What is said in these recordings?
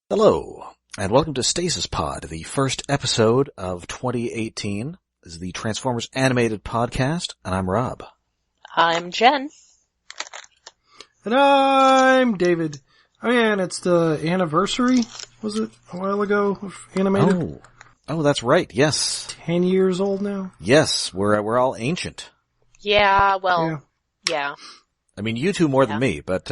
Hello, and welcome to Stasis Pod, the first episode of 2018. This is the Transformers animated podcast, and I'm Rob. I'm Jen. And I'm David. Oh yeah, and it's the anniversary, was it, a while ago, of animated? Oh, that's right, yes. 10 years old now? Yes, we're all ancient. Yeah, well, yeah. I mean, you two more than me, but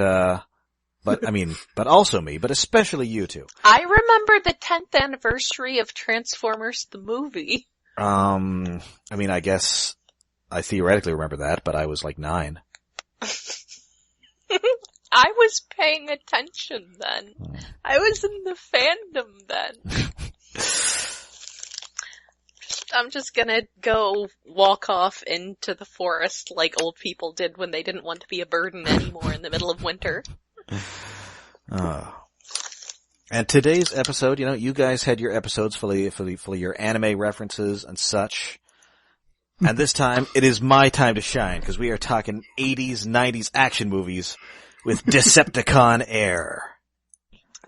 also me, but especially you two. I remember the 10th anniversary of Transformers the movie. I guess I theoretically remember that, but I was like 9. I was paying attention then. I was in the fandom then. I'm just gonna go walk off into the forest like old people did when they didn't want to be a burden anymore in the middle of winter. And today's episode, you guys had your episodes full of your anime references and such. And this time, it is my time to shine, because we are talking 80s, 90s action movies with Decepticon Air.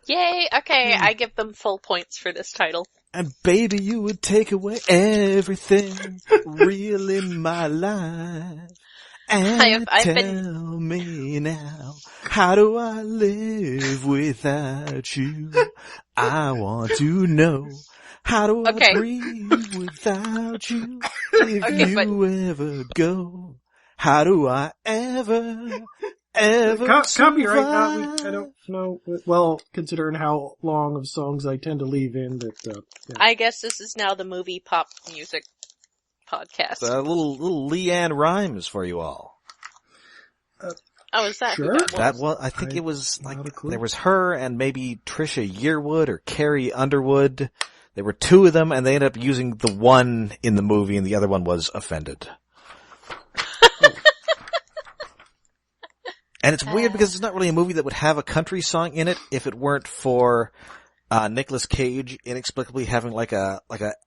Yay, okay, I give them full points for this title. And baby, you would take away everything real in my life. And tell me now, how do I live without you? I want to know, how do I breathe without you? If you ever go, how do I ever Copyright, survive? I don't know, well, considering how long of songs I tend to leave in, but, yeah. I guess this is now the movie pop music podcast. A little Leanne Rhymes for you all. Is that sure? who that was? I think it was like, there was her and maybe Trisha Yearwood or Carrie Underwood. There were two of them, and they ended up using the one in the movie, and the other one was offended. And it's weird because it's not really a movie that would have a country song in it if it weren't for Nicolas Cage inexplicably having like an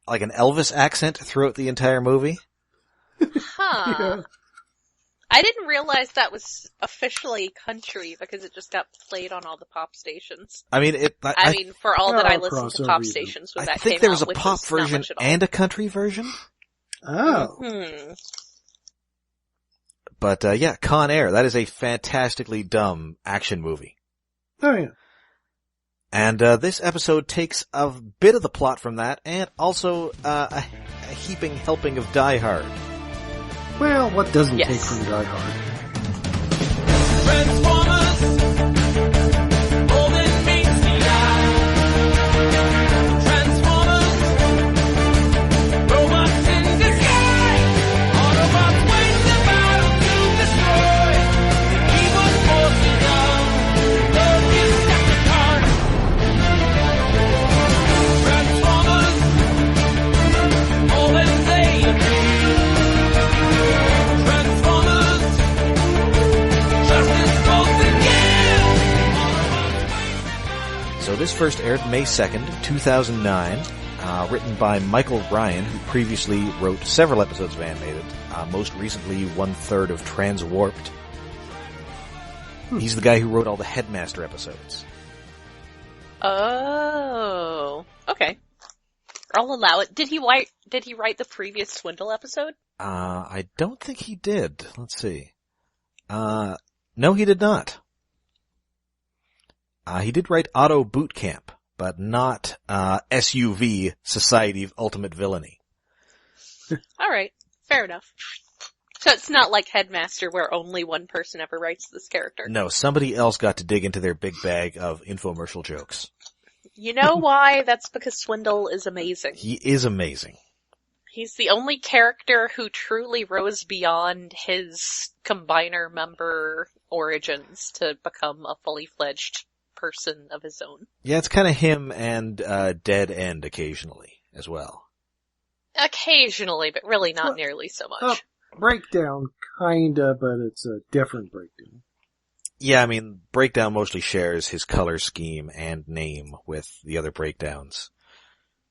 Elvis accent throughout the entire movie. Huh. Yeah. I didn't realize that was officially country because it just got played on all the pop stations. I mean, for all that I listened to pop stations when that came out. I think there was a pop version and a country version. Oh. Mm-hmm. But Con Air, that is a fantastically dumb action movie. Oh yeah. And this episode takes a bit of the plot from that, and also a heaping helping of Die Hard. Well, what doesn't take from Die Hard? Transformers, golden meets the eye. Transformers, robots in disguise. Autobots wage the battle to destroy the evil forces of the Decepticons. Transformers, all that they agree. So this first aired May 2nd, 2009, written by Michael Ryan, who previously wrote several episodes of Animated, most recently 1/3 of Transwarped. He's the guy who wrote all the Headmaster episodes. Oh, okay. I'll allow it. Did he write the previous Swindle episode? I don't think he did. Let's see. No, he did not. He did write Auto Boot Camp, but not SUV, Society of Ultimate Villainy. Alright, fair enough. So it's not like Headmaster where only one person ever writes this character. No, somebody else got to dig into their big bag of infomercial jokes. You know why? That's because Swindle is amazing. He is amazing. He's the only character who truly rose beyond his Combiner member origins to become a fully fledged person of his own. Yeah, it's kind of him and Dead End occasionally as well. Occasionally, but really not nearly so much. Breakdown, kinda, but it's a different Breakdown. Yeah, I mean, Breakdown mostly shares his color scheme and name with the other Breakdowns.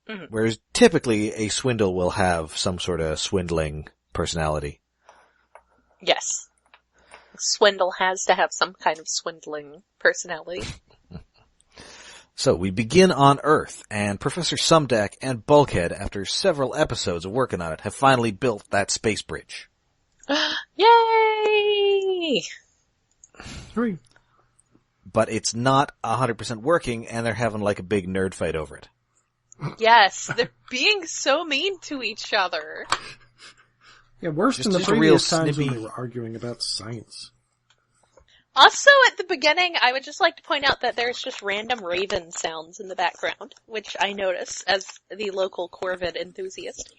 Mm-hmm. Whereas typically a Swindle will have some sort of swindling personality. Yes. Swindle has to have some kind of swindling personality. So we begin on Earth, and Professor Sumdac and Bulkhead, after several episodes of working on it, have finally built that space bridge. Yay! Hooray. But it's not 100% working, and they're having like a big nerd fight over it. Yes, they're being so mean to each other. Yeah, worse than the just a real previous times when snippy- they were arguing about science. Also, at the beginning, I would just like to point out that there's just random raven sounds in the background, which I notice as the local Corvid enthusiast.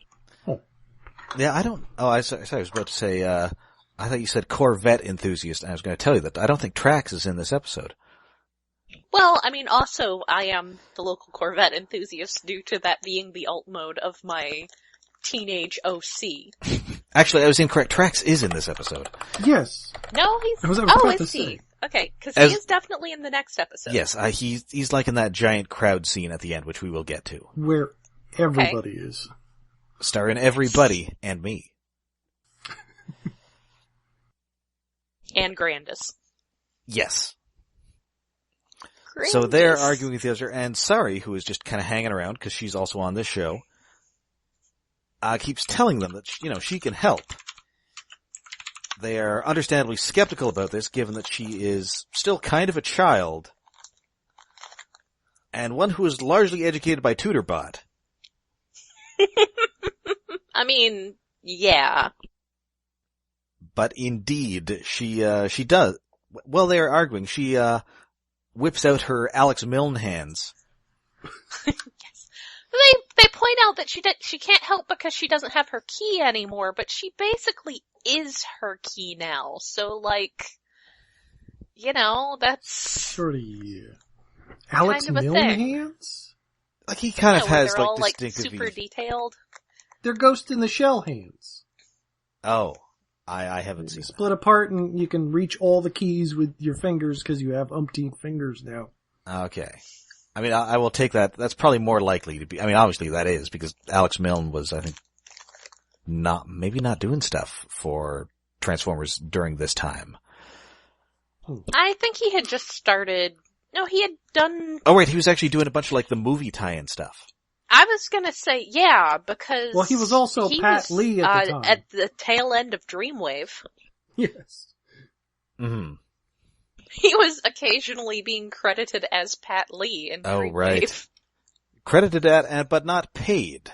Yeah, I don't... Oh, I was about to say, I thought you said Corvette enthusiast, and I was going to tell you that I don't think Trax is in this episode. Well, I mean, also, I am the local Corvette enthusiast due to that being the alt mode of my teenage OC. Actually, I was incorrect. Trax is in this episode. Yes. No, he's... I was about to is he? say. Okay, because he is definitely in the next episode. Yes, he's like in that giant crowd scene at the end, which we will get to. Where everybody is. Starring everybody and me. And Grandis. Yes. Grandis. So they're arguing with the other, and Sari, who is just kind of hanging around because she's also on this show, keeps telling them that, she can help. They are understandably skeptical about this, given that she is still kind of a child, and one who is largely educated by TutorBot. I mean, yeah. But indeed, she does. While they are arguing, she, whips out her Alex Milne hands. Yes. They point out that she can't help because she doesn't have her key anymore, but she basically is her key now. So, that's Sort of, yeah. Alex kind of a Milne thing. hands? Like, he kind of has, they're all, distinctive... super detailed. They're Ghost in the Shell hands. Oh. I haven't seen that. Split apart and you can reach all the keys with your fingers because you have umpteen fingers now. Okay. I mean, I will take that. That's probably more likely to be. I mean, obviously that is, because Alex Milne was, I think, maybe not doing stuff for Transformers during this time. I think he had just started... No, he had done... Oh, right, he was actually doing a bunch of, the movie tie-in stuff. I was gonna say, yeah, because... Well, he was also Pat Lee at the time. At the tail end of Dreamwave. Yes. Mm-hmm. He was occasionally being credited as Pat Lee in Dreamwave. Oh, right. Credited at, but not paid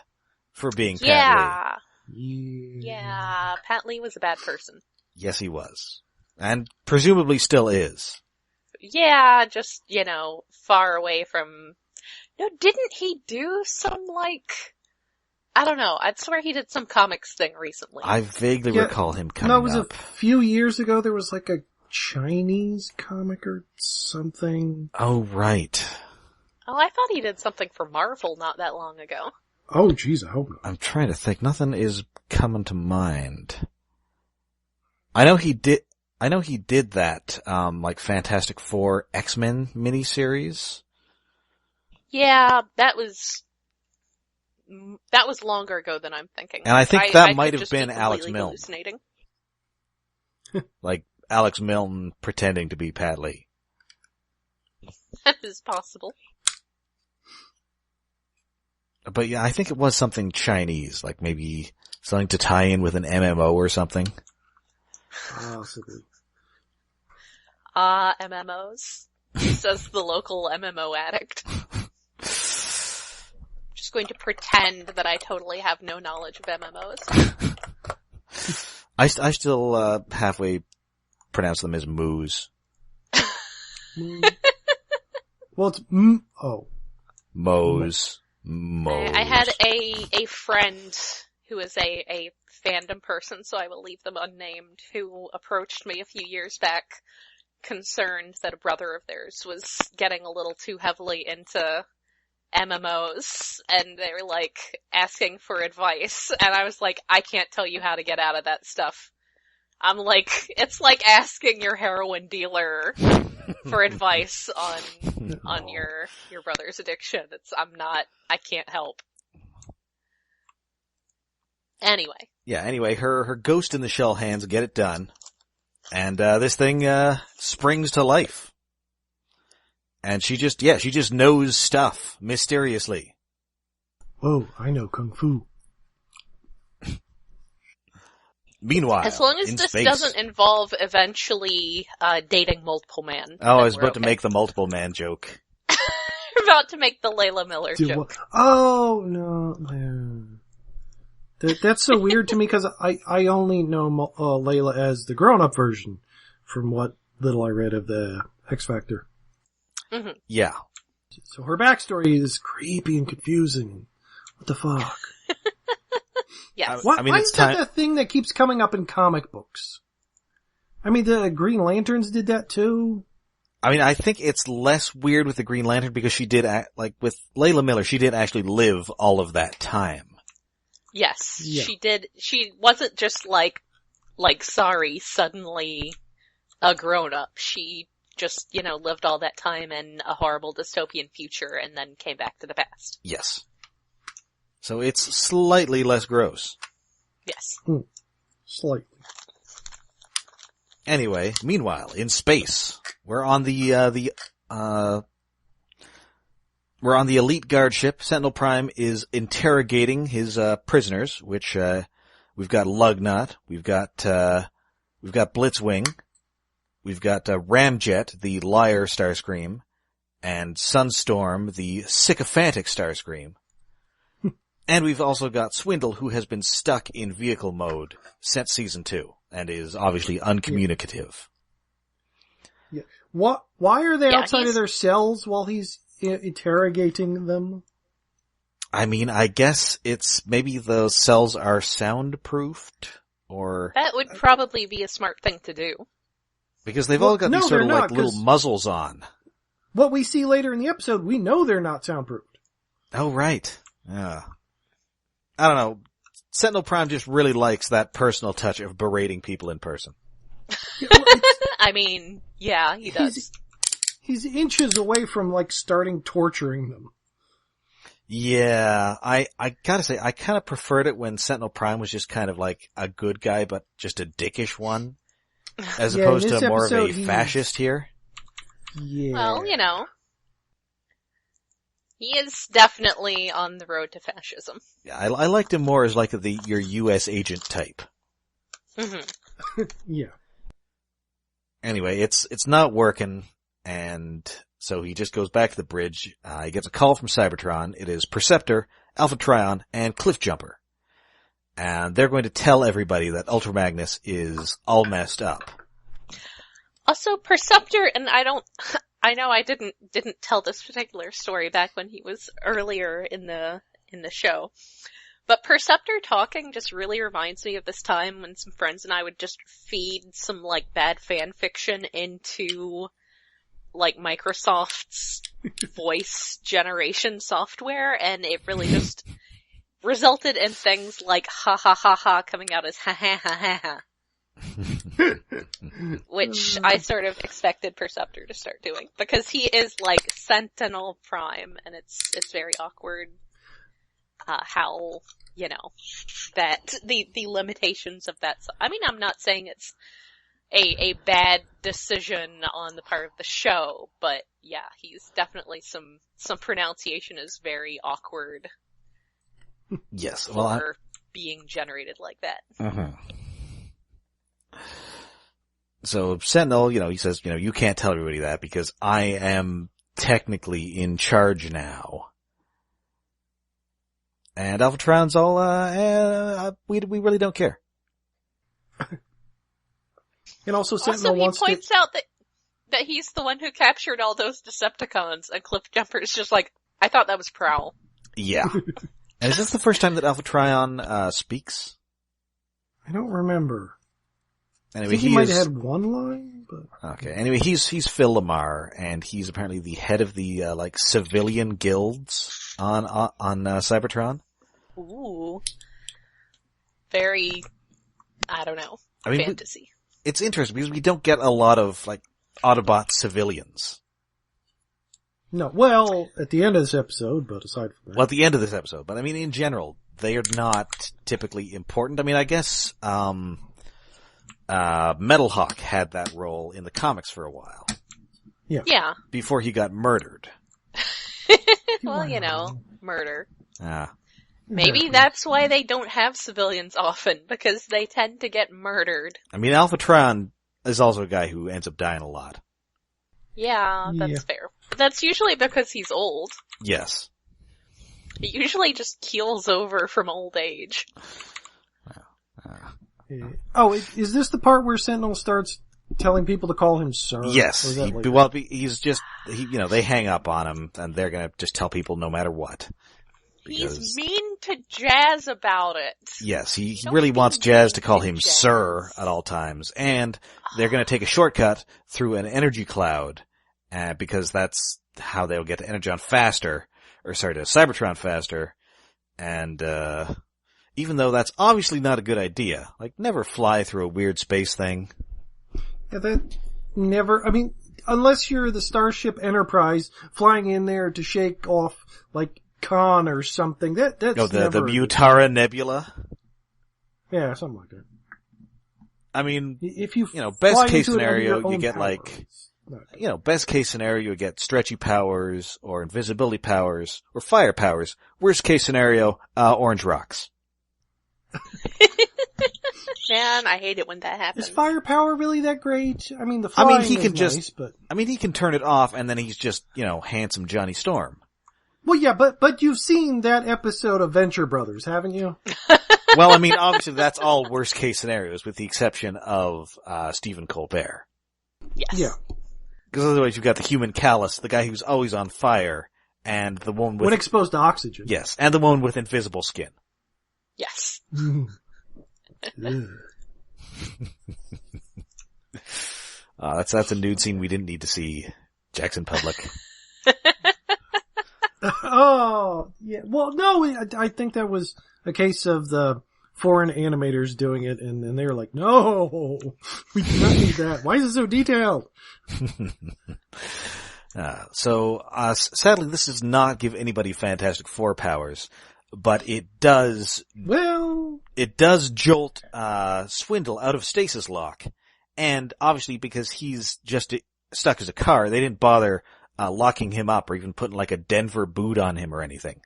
for being Pat Lee. Yeah, Pat Lee was a bad person. Yes, he was. And presumably still is. Yeah, just, far away from... No, didn't he do some, I don't know, I'd swear he did some comics thing recently. I vaguely recall him coming No, it was up. a few years ago. There was a Chinese comic or something. Oh, right. Oh, I thought he did something for Marvel not that long ago. Oh, jeez, I hope not. I'm trying to think. Nothing is coming to mind. I know he did that, Fantastic Four X-Men miniseries. Yeah, that was longer ago than I'm thinking. And I think that might have been Alex Milne. Hallucinating. Alex Milne pretending to be Pat Lee. That is possible. But yeah, I think it was something Chinese, maybe something to tie in with an MMO or something. Possibly. MMOs, says the local MMO addict. Just going to pretend that I totally have no knowledge of MMOs. I still halfway pronounce them as moos. Well, it's Moes. I had a friend who is a fandom person, so I will leave them unnamed, who approached me a few years back concerned that a brother of theirs was getting a little too heavily into MMOs, and they were asking for advice, and I was like, I can't tell you how to get out of that stuff. I'm like, it's like asking your heroin dealer for advice on your brother's addiction. I can't help. Anyway, her Ghost in the Shell hands get it done, and this thing springs to life. And she just knows stuff mysteriously. Whoa, I know Kung Fu. Meanwhile, as long as in this space, doesn't involve eventually dating multiple man. Oh, I was then about we're to make the multiple man joke. We're about to make the Layla Miller joke. Oh, no. Man. That's so weird to me because I only know Layla as the grown-up version from what little I read of the X Factor. Mm-hmm. Yeah. So her backstory is creepy and confusing. What the fuck? Yes. Why is that the thing that keeps coming up in comic books? I mean, the Green Lanterns did that too. I mean, I think it's less weird with the Green Lantern because she did, with Layla Miller, she did actually live all of that time. Yes, yeah. She did. She wasn't just like sorry, suddenly a grown-up. She just, lived all that time in a horrible dystopian future and then came back to the past. Yes. So it's slightly less gross. Yes. Slightly. Anyway, meanwhile, in space, we're on the elite guard ship. Sentinel Prime is interrogating his prisoners, which we've got Lugnut, we've got Blitzwing, we've got Ramjet, the liar Starscream, and Sunstorm, the sycophantic Starscream. And we've also got Swindle, who has been stuck in vehicle mode since season 2 and is obviously uncommunicative. Yeah. Why are they outside of their cells while he's interrogating them? I mean, I guess it's maybe the cells are soundproofed, or... That would probably be a smart thing to do. Because they've all got these sort of not, little muzzles on. What we see later in the episode, we know they're not soundproofed. Oh, right. Yeah. I don't know. Sentinel Prime just really likes that personal touch of berating people in person. I mean, yeah, he does. He's inches away from, starting torturing them. Yeah, I gotta say, I kind of preferred it when Sentinel Prime was just kind of like a good guy, but just a dickish one, as opposed to more of a fascist here. Yeah. Well, he is definitely on the road to fascism. Yeah, I liked him more as your U.S. agent type. Mm-hmm. Yeah. Anyway, it's not working, and so he just goes back to the bridge. He gets a call from Cybertron. It is Perceptor, Alpha Trion, and Cliffjumper. And they're going to tell everybody that Ultra Magnus is all messed up. Also, Perceptor, and I know I didn't tell this particular story back when he was earlier in the show. But Perceptor talking just really reminds me of this time when some friends and I would just feed some, bad fan fiction into, Microsoft's voice generation software, and it really just resulted in things like ha ha ha ha coming out as ha ha ha ha ha. Which I sort of expected Perceptor to start doing, because he is Sentinel Prime, and it's very awkward, how, that, the limitations of that. I mean, I'm not saying it's a bad decision on the part of the show, but yeah, he's definitely some pronunciation is very awkward. Yes, for being generated like that. Uh-huh. So Sentinel, he says, you can't tell everybody that because I am technically in charge now. And Alpha Trion's all, we really don't care. And also Sentinel he points out that he's the one who captured all those Decepticons, and Cliffjumper is just I thought that was Prowl. Yeah. And is this the first time that Alpha Trion, speaks? I don't remember. Anyway, I think he might have had one line, but... Okay, anyway, he's Phil Lamar, and he's apparently the head of the, civilian guilds on Cybertron. Ooh. Very, I don't know, fantasy. It's interesting because we don't get a lot of, Autobot civilians. No, well, at the end of this episode, but aside from that. Well, at the end of this episode, but I mean, in general, they are not typically important. I mean, I guess, Metal Hawk had that role in the comics for a while. Yeah. Before he got murdered. Well, murder. Ah. Maybe that's why they don't have civilians often, because they tend to get murdered. I mean, Alphatron is also a guy who ends up dying a lot. Yeah, that's fair. That's usually because he's old. Yes. He usually just keels over from old age. Oh, is this the part where Sentinel starts telling people to call him sir? Yes. He's they hang up on him, and they're gonna just tell people no matter what. He's mean to Jazz about it. Yes, he really wants Jazz to call him sir at all times, and they're gonna take a shortcut through an energy cloud, because that's how they'll get to Cybertron faster, and, even though that's obviously not a good idea, like, never fly through a weird space thing. Yeah, unless you're the Starship Enterprise flying in there to shake off, like, Khan or something, that's the never... Mutara Nebula? Yeah, something like that. I mean, if you best case scenario, you get best case scenario, you get stretchy powers, or invisibility powers, or fire powers. Worst case scenario, orange rocks. Man, I hate it when that happens. Is firepower really that great? I mean, the flying he can nice, but... he can turn it off, and then he's just, handsome Johnny Storm. Well, yeah, but you've seen that episode of Venture Brothers, haven't you? Well, I mean, obviously that's all worst case scenarios, with the exception of, Stephen Colbert. Yes. Yeah. Because otherwise you've got the human callus, the guy who's always on fire, and the one with... When exposed to oxygen. Yes, and the one with invisible skin. Yes. That's a nude scene we didn't need to see. Jackson Public. Oh, yeah. Well, no, I think that was a case of the foreign animators doing it, and they were like, no, we do not need that. Why is it so detailed? Sadly, this does not give anybody Fantastic Four powers, but it does... Well... It does jolt, Swindle out of stasis lock. And obviously because he's just stuck as a car, they didn't bother, locking him up or even putting like a Denver boot on him or anything.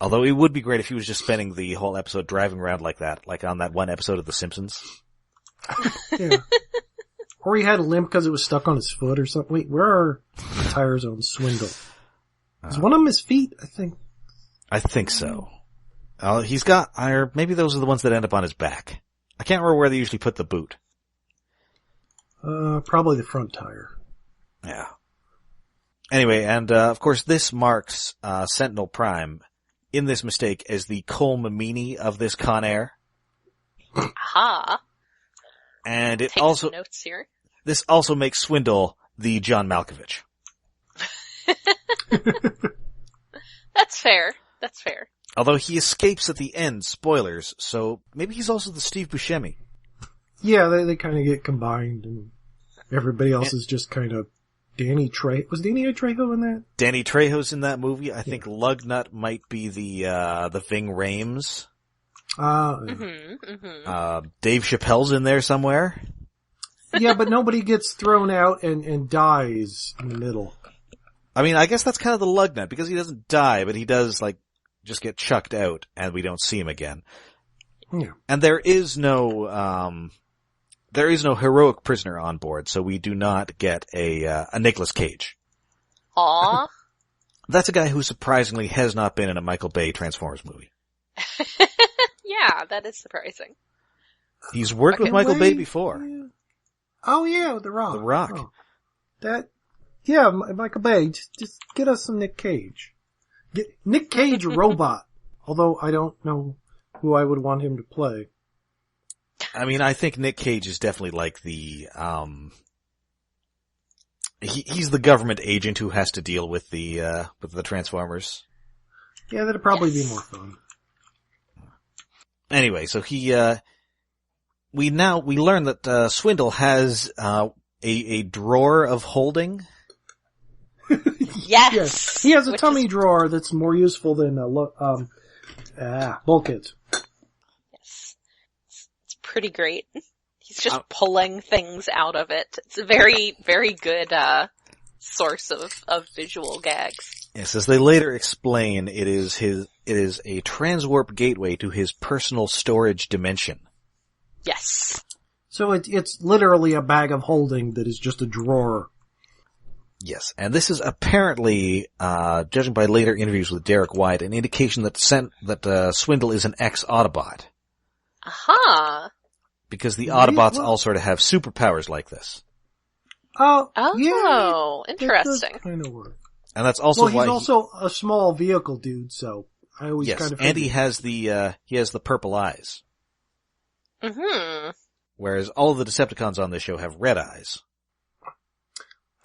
Although it would be great if he was just spending the whole episode driving around like that, like on that one episode of The Simpsons. Yeah. Or he had a limp because it was stuck on his foot or something. Wait, where are the tires on Swindle? Is one of them his feet, I think? I think so. He's got, or maybe those are the ones that end up on his back. I can't remember where they usually put the boot. Probably the front tire. Yeah. Anyway, and of course this marks Sentinel Prime in this mistake as the Cole Meany of this Con Air. Aha. And it Take also some notes here. This also makes Swindle the John Malkovich. That's fair. That's fair. Although he escapes at the end, spoilers, so maybe he's also the Steve Buscemi. Yeah, they kind of get combined, and everybody else is just kind of Danny Trejo. Was Danny Trejo in that? Danny Trejo's in that movie. I think Lugnut might be the Ving Rhames. Dave Chappelle's in there somewhere. Yeah, but nobody gets thrown out and dies in the middle. I mean, I guess that's kind of the Lugnut, because he doesn't die, but he does, like, just get chucked out, and we don't see him again. Yeah. And there is no heroic prisoner on board, so we do not get a Nicolas Cage. Aw. That's a guy who surprisingly has not been in a Michael Bay Transformers movie. Yeah, that is surprising. He's worked with Michael Bay before. Yeah. Oh yeah, The Rock. The Rock. Oh. Yeah, Michael Bay, just get us some Nick Cage. Get Nick Cage robot. Although I don't know who I would want him to play. I mean, I think Nick Cage is definitely like the, he's the government agent who has to deal with the Transformers. Yeah, that'd probably be more fun. Anyway, so we learn that, Swindle has, a drawer of holding. Yes. He has a tummy drawer that's more useful than bulkheads. Yes. It's pretty great. He's just pulling things out of it. It's a very, very good source of visual gags. Yes, as they later explain, it is a transwarp gateway to his personal storage dimension. Yes. So it's literally a bag of holding that is just a drawer. Yes, and this is apparently, judging by later interviews with Derek White, an indication that Swindle is an ex-Autobot. Aha! Because the Autobots all sort of have superpowers like this. Oh, yeah, interesting. That does kind of work. And that's also why he's also a small vehicle dude, so I always kind of and he has the purple eyes. Mm-hmm. Whereas all of the Decepticons on this show have red eyes.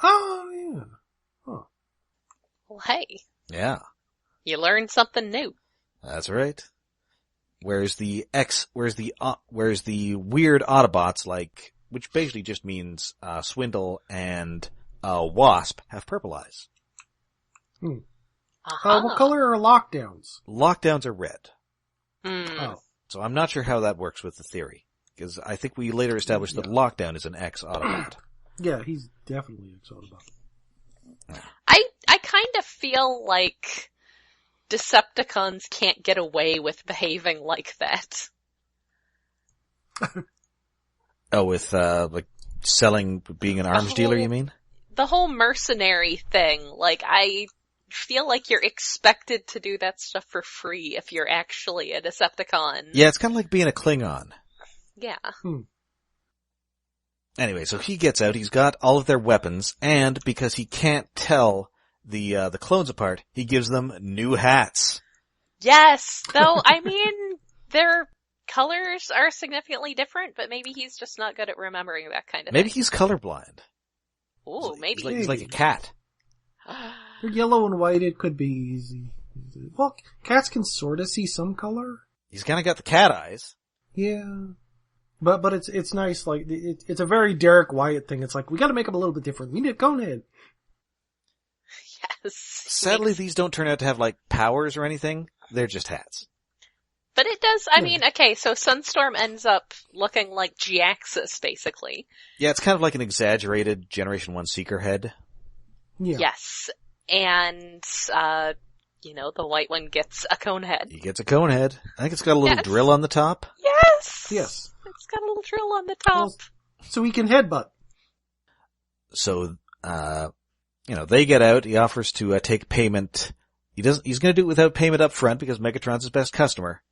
Oh, yeah. Huh. Well, hey. Yeah. You learned something new. That's right. Whereas the weird Autobots, which basically just means, Swindle and, Wasp have purple eyes. What color are lockdowns? Lockdowns are red. Mm. Oh. So I'm not sure how that works with the theory. Because I think we later established that Lockdown is an ex-Autobot. Yeah, he's definitely ex-Autobot. I kind of feel like Decepticons can't get away with behaving like that. Oh, with, being an arms dealer, you mean? The whole mercenary thing, I feel like you're expected to do that stuff for free if you're actually a Decepticon. Yeah, it's kind of like being a Klingon. Yeah. Anyway, so he gets out, he's got all of their weapons, and because he can't tell the clones apart, he gives them new hats. Yes! Though, I mean, their colors are significantly different, but maybe he's just not good at remembering that kind of Maybe thing. he's colorblind. Ooh, maybe. He's like a cat. For yellow and white, it could be easy. Well, cats can sort of see some color. He's kind of got the cat eyes. Yeah. But it's nice, it's a very Derek Wyatt thing. It's like, we gotta make him a little bit different. We need a Conehead. Yes. Sadly, these don't turn out to have, powers or anything. They're just hats. But it does, I mean, okay, so Sunstorm ends up looking like G-Axis, basically. Yeah, it's kind of like an exaggerated Generation 1 Seeker head. Yeah. Yes. And, the white one gets a cone head. He gets a cone head. I think it's got a little drill on the top. Yes! Yes. It's got a little drill on the top. Well, so he can headbutt. So, they get out. He offers to take payment. He's gonna do it without payment up front because Megatron's his best customer.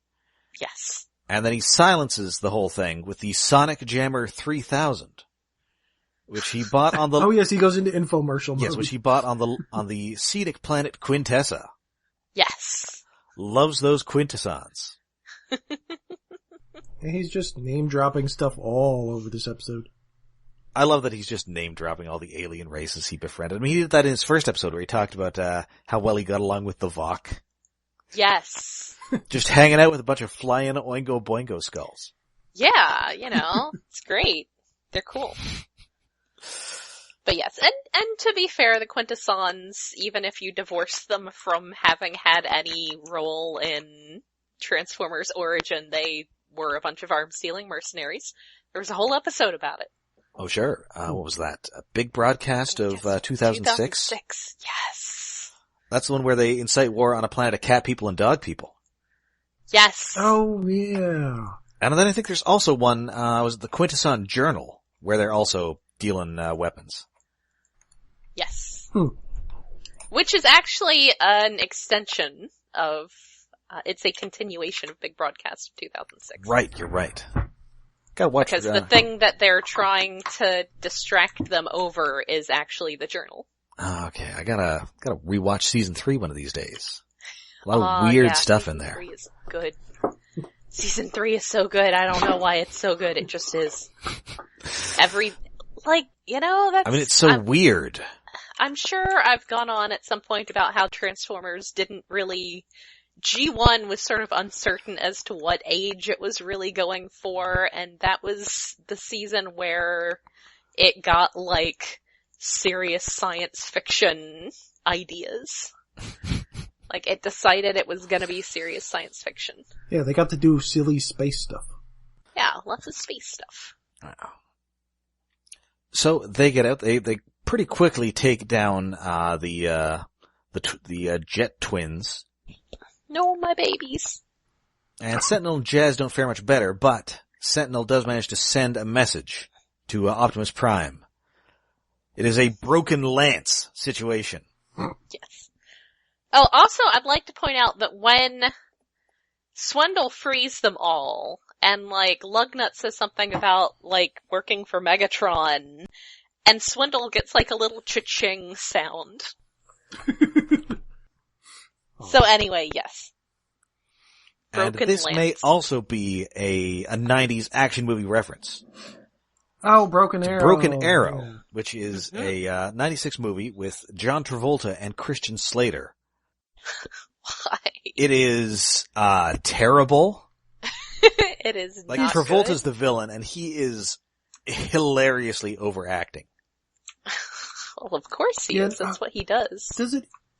Yes. And then he silences the whole thing with the Sonic Jammer 3000. Which he bought on the... Oh yes, he goes into infomercial mode. Yes, which he bought on the scenic planet Quintessa. Yes. Loves those Quintessons. And he's just name-dropping stuff all over this episode. I love that he's just name-dropping all the alien races he befriended. I mean, he did that in his first episode where he talked about how well he got along with the Vok. Yes. Just hanging out with a bunch of flying Oingo Boingo skulls. Yeah, it's great. They're cool. But yes, and to be fair, the Quintessons, even if you divorce them from having had any role in Transformers' origin, they were a bunch of arms-dealing mercenaries. There was a whole episode about it. Oh, sure. What was that? A big broadcast of 2006? 2006, yes. That's the one where they incite war on a planet of cat people and dog people. Yes. Oh, yeah. And then I think there's also one, was it the Quintesson Journal, where they're also dealing weapons. Yes. Which is actually an extension of, it's a continuation of Big Broadcast of 2006. Right, you're right. Gotta watch because the thing that they're trying to distract them over is actually the journal. Oh, okay, I gotta rewatch season 3 one of these days. A lot of weird stuff in there. Season 3 is good. Season 3 is so good. I don't know why it's so good. It just is. That's... I mean, it's so weird. I'm sure I've gone on at some point about how Transformers didn't really... G1 was sort of uncertain as to what age it was really going for, and that was the season where it got, serious science fiction ideas. It decided it was gonna be serious science fiction. Yeah, they got to do silly space stuff. Yeah, lots of space stuff. So they get out. They pretty quickly take down the Jet Twins. No, my babies. And Sentinel and Jazz don't fare much better, but Sentinel does manage to send a message to Optimus Prime. It is a broken lance situation. Yes. Oh, also, I'd like to point out that when Swindle frees them all, and, like, Lugnut says something about, like, working for Megatron, and Swindle gets, like, a little cha-ching sound. So anyway, yes. Broken and this lance. may also be a 90s action movie reference. Oh, Broken Arrow. Broken Arrow, Yeah. which is a 96 movie with John Travolta and Christian Slater. Why? It is terrible. It is Like, not Travolta's good. the villain, and he is hilariously overacting. Well, of course he is. That's what he does.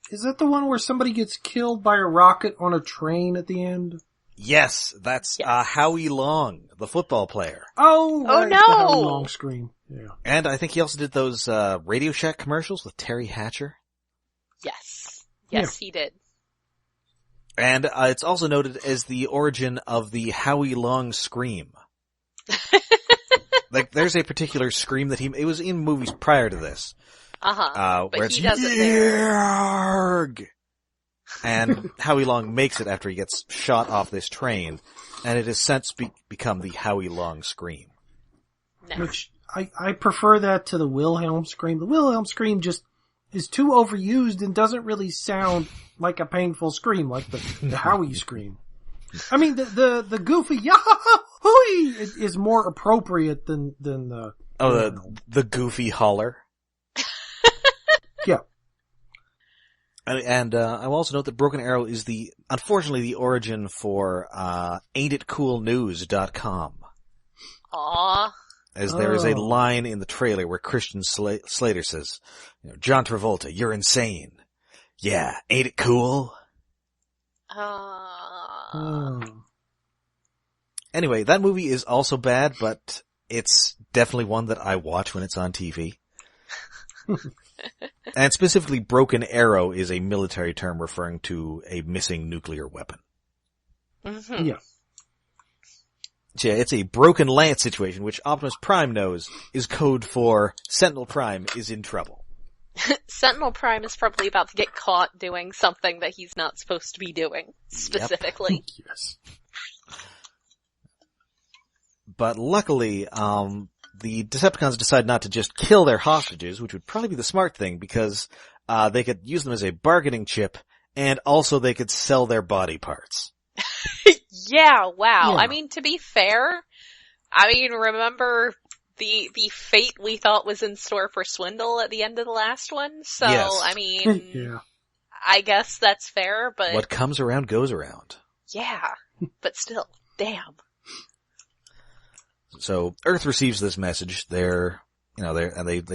Is that the one where somebody gets killed by a rocket on a train at the end? Yes, that's Howie Long, the football player. Oh, Oh, right, no! the Howie Long scream. Yeah. And I think he also did those Radio Shack commercials with Terry Hatcher. Yes. Yes, he did. And it's also noted as the origin of the Howie Long scream. Like, there's a particular scream that it was in movies prior to this. But where he it's does it there. Yarg! And Howie Long makes it after he gets shot off this train, and it has since become the Howie Long scream. No. Which, I prefer that to the Wilhelm scream. The Wilhelm scream just is too overused and doesn't really sound like a painful scream, like the Howie scream. I mean, the goofy yah-hoo-hoo is more appropriate than the... the goofy holler. Yeah. And I will also note that Broken Arrow is unfortunately the origin for AintItCoolNews.com. Aww. As there is a line in the trailer where Christian Slater says, John Travolta, you're insane. Yeah, ain't it cool? Anyway, that movie is also bad, but it's definitely one that I watch when it's on TV. And specifically, Broken Arrow is a military term referring to a missing nuclear weapon. Mm-hmm. Yeah. So yeah, it's a broken lance situation, which Optimus Prime knows is code for Sentinel Prime is in trouble. Sentinel Prime is probably about to get caught doing something that he's not supposed to be doing, specifically. Yes. But luckily, the Decepticons decide not to just kill their hostages, which would probably be the smart thing, because they could use them as a bargaining chip, and also they could sell their body parts. Yeah, wow. Yeah. I mean, to be fair, remember the fate we thought was in store for Swindle at the end of the last one? So, Yes. Yeah. I guess that's fair, but... What comes around goes around. Yeah, but still, damn. So Earth receives this message. They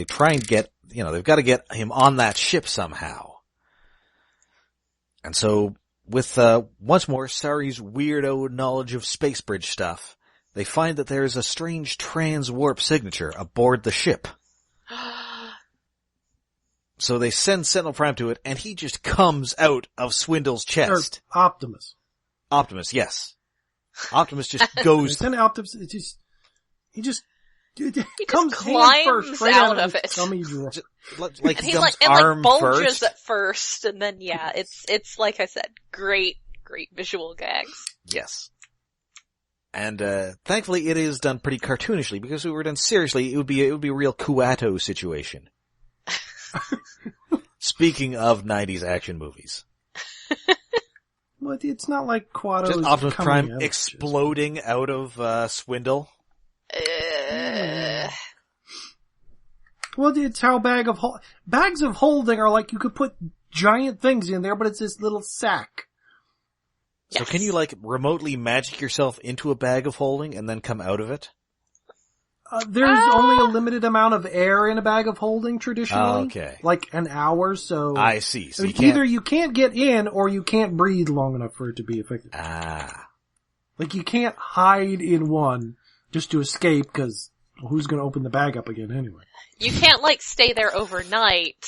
try and get, they've got to get him on that ship somehow. And so with, once more, Sari's weirdo knowledge of space bridge stuff, they find that there is a strange trans-warp signature aboard the ship. So they send Sentinel Prime to it, and he just comes out of Swindle's chest. Or Optimus. Optimus, yes. Optimus just goes... Send Optimus, he just comes climbs first, right out of it. Tummy drawer. Like And he he comes it arm bulges first. at first, and then it's like I said, great visual gags. Yes. And, thankfully it is done pretty cartoonishly, because if it were done seriously, it would be a real Kuato situation. Speaking of 90s action movies. But it's not like Quato Just is Optimus coming Prime out. exploding out of, Swindle. Well, it's how bags of holding are like you could put giant things in there, but it's this little sack. So Yes. can you remotely magic yourself into a bag of holding and then come out of it? There's only a limited amount of air in a bag of holding traditionally. Okay. Like an hour, so... I see. So you either you can't get in or you can't breathe long enough for it to be effective. Ah. Like you can't hide in one just to escape because Well, who's going to open the bag up again anyway? You can't, like, stay there overnight,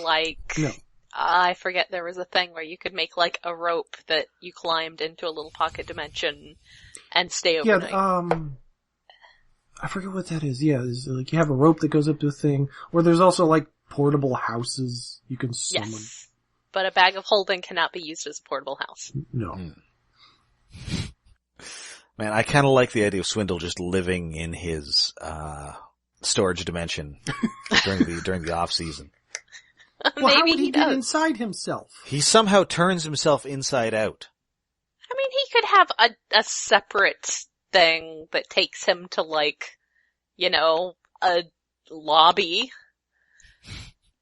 like... No. I forget there was a thing where you could make, like, a rope that you climbed into a little pocket dimension and stay overnight. Yeah, I forget what that is. Yeah, there's, like, you have a rope that goes up to a thing, or there's also, like, portable houses you can summon. Yes. But a bag of holding cannot be used as a portable house. No. Man, I kind of like the idea of Swindle just living in his storage dimension during the off season. Well, how Maybe would he get inside himself? He somehow turns himself inside out. I mean, he could have a separate thing that takes him to, like, you know, a lobby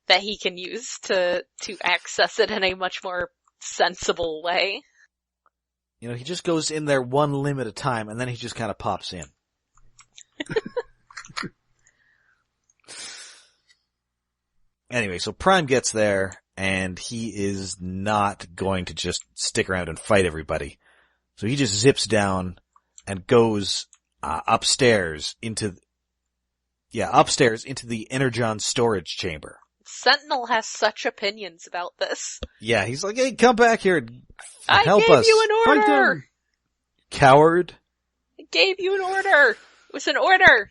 that he can use to access it in a much more sensible way. You know, he just goes in there one limb at a time, and then he just kind of pops in. Anyway, so Prime gets there, and he is not going to just stick around and fight everybody. So he just zips down and goes upstairs into the Energon storage chamber. Sentinel has such opinions about this. Yeah, he's like, hey, come back here and I help gave us. you an Fight order! them! Coward. I gave you an order! It was an order!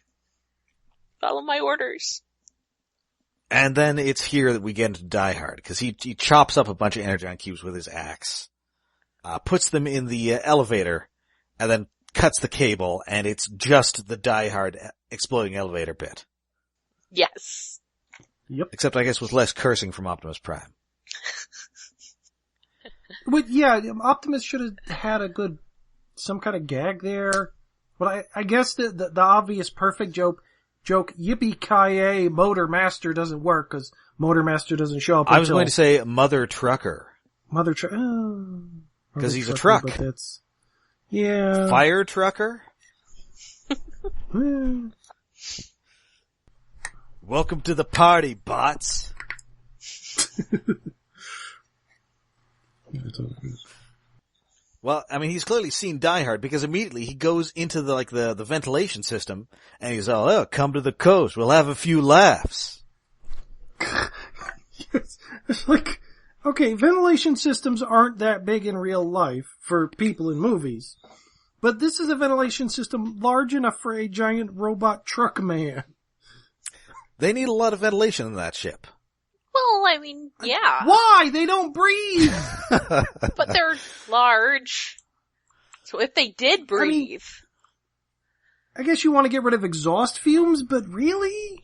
Follow my orders. And then it's here that we get into Die Hard, because he chops up a bunch of Energon cubes with his axe, puts them in the elevator, and then cuts the cable, and it's just the Die Hard exploding elevator bit. Yes. Yep. Except I guess with less cursing from Optimus Prime. But yeah, Optimus should have had some kind of gag there. But I guess the obvious perfect joke, yippee-ki-yay, Motor Master doesn't work, because Motor Master doesn't show up I was going to say Mother Trucker. Mother Trucker. Because he's a truck. But that's, yeah. Fire Trucker? Welcome to the party, bots. Well, I mean, he's clearly seen Die Hard because immediately he goes into the ventilation system and he's all, oh, come to the coast. We'll have a few laughs. It's like, okay, ventilation systems aren't that big in real life for people in movies, but this is a ventilation system large enough for a giant robot truck man. They need a lot of ventilation in that ship. Well, I mean, yeah. Why? They don't breathe! But they're large. So if they did breathe... I guess you want to get rid of exhaust fumes, but really?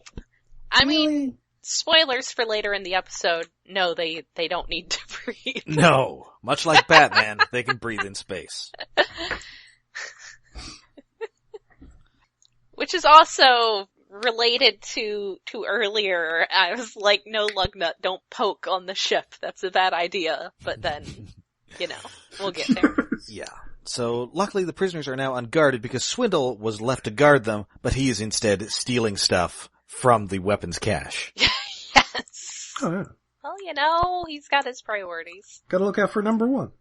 I mean, spoilers for later in the episode, no, they don't need to breathe. No. Much like Batman, they can breathe in space. Which is also related to earlier. I was like, no, Lugnut, don't poke on the ship. That's a bad idea. But then, you know, we'll get there. Yeah. So, luckily the prisoners are now unguarded because Swindle was left to guard them, but he is instead stealing stuff from the weapons cache. Yes. Oh, yeah. Well, you know, he's got his priorities. Gotta look out for number one.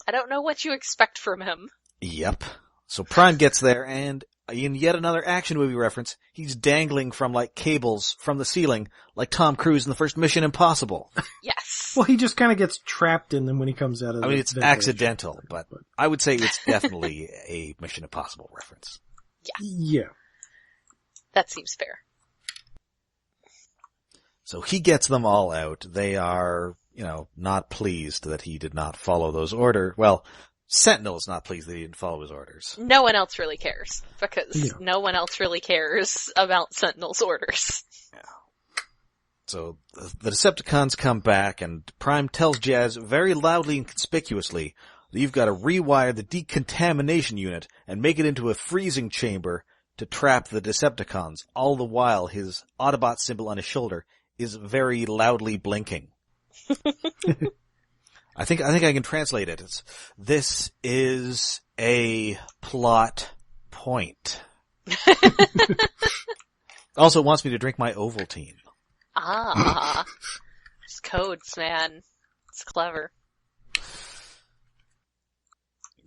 I don't know what you expect from him. Yep. So Prime gets there, and in yet another action movie reference, he's dangling from, cables from the ceiling, like Tom Cruise in the first Mission Impossible. Yes. Well, he just kind of gets trapped in them when he comes out of the it's accidental, but I would say it's definitely a Mission Impossible reference. Yeah. That seems fair. So he gets them all out. They are, not pleased that he did not follow those orders. Well, Sentinel is not pleased that he didn't follow his orders. No one else really cares, because no one else really cares about Sentinel's orders. Yeah. So the Decepticons come back, and Prime tells Jazz very loudly and conspicuously that you've got to rewire the decontamination unit and make it into a freezing chamber to trap the Decepticons, all the while his Autobot symbol on his shoulder is very loudly blinking. I think I can translate it. This is a plot point. Also, it wants me to drink my Ovaltine. Ah. It's codes, man. It's clever.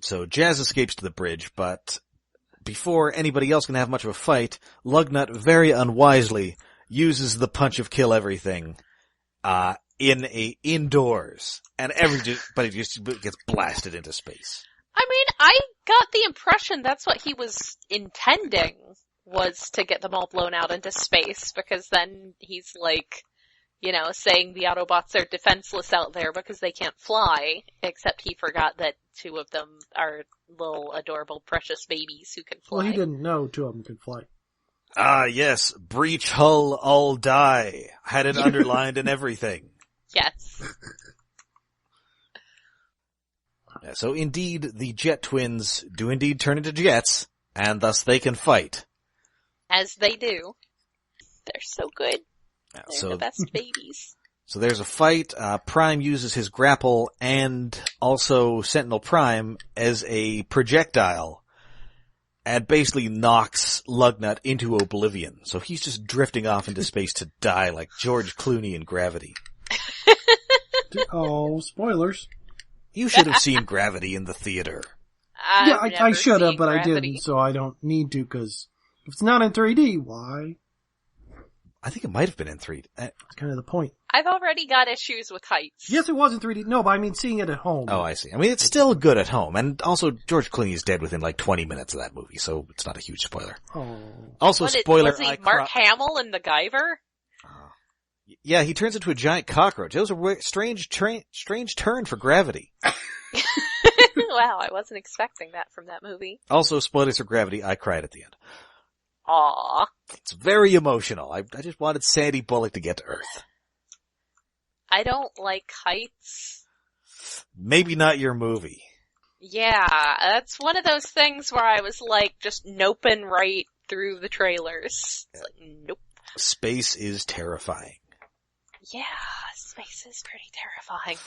So Jazz escapes to the bridge, but before anybody else can have much of a fight, Lugnut very unwisely uses the punch of kill everything, indoors. And everybody just gets blasted into space. I mean, I got the impression that's what he was intending, was to get them all blown out into space, because then he's like, saying the Autobots are defenseless out there because they can't fly, except he forgot that 2 of them are little adorable precious babies who can fly. Well, he didn't know 2 of them could fly. Ah, yes, breach hull, all die. Had it underlined and everything. Yes. Yeah, so indeed, the Jet Twins do indeed turn into jets, and thus they can fight. As they do. They're so good. Yeah, They're the best babies. So there's a fight. Prime uses his grapple and also Sentinel Prime as a projectile and basically knocks Lugnut into oblivion. So he's just drifting off into space to die like George Clooney in Gravity. Oh, spoilers. You should have seen Gravity in the theater. I should have, but I didn't, so I don't need to, because if it's not in 3D, why? I think it might have been in 3D. That's kind of the point. I've already got issues with heights. Yes, it was in 3D. No, but I mean seeing it at home. Oh, I see. I mean, it's still good at home. And also, George Clooney is dead within like 20 minutes of that movie, so it's not a huge spoiler. Oh. Also, spoiler... Was he Mark Hamill in The Guyver? Yeah, he turns into a giant cockroach. It was a strange turn for Gravity. Wow, I wasn't expecting that from that movie. Also, spoilers for Gravity, I cried at the end. Aww. It's very emotional. I just wanted Sandy Bullock to get to Earth. I don't like heights. Maybe not your movie. Yeah, that's one of those things where I was like, just noping right through the trailers. It's like, nope. Space is terrifying. Yeah, space is pretty terrifying.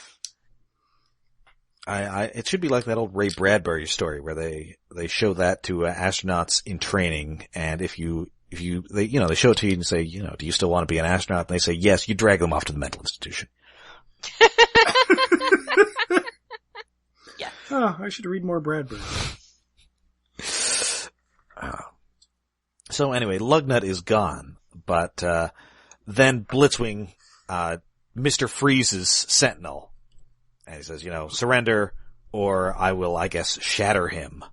It should be like that old Ray Bradbury story where they show that to astronauts in training, and they show it to you and say, do you still want to be an astronaut? And they say yes, you drag them off to the mental institution. Yeah. Oh, I should read more Bradbury. So anyway, Lugnut is gone, but then Blitzwing, Mr. Freeze's Sentinel. And he says, surrender, or I will, I guess, shatter him.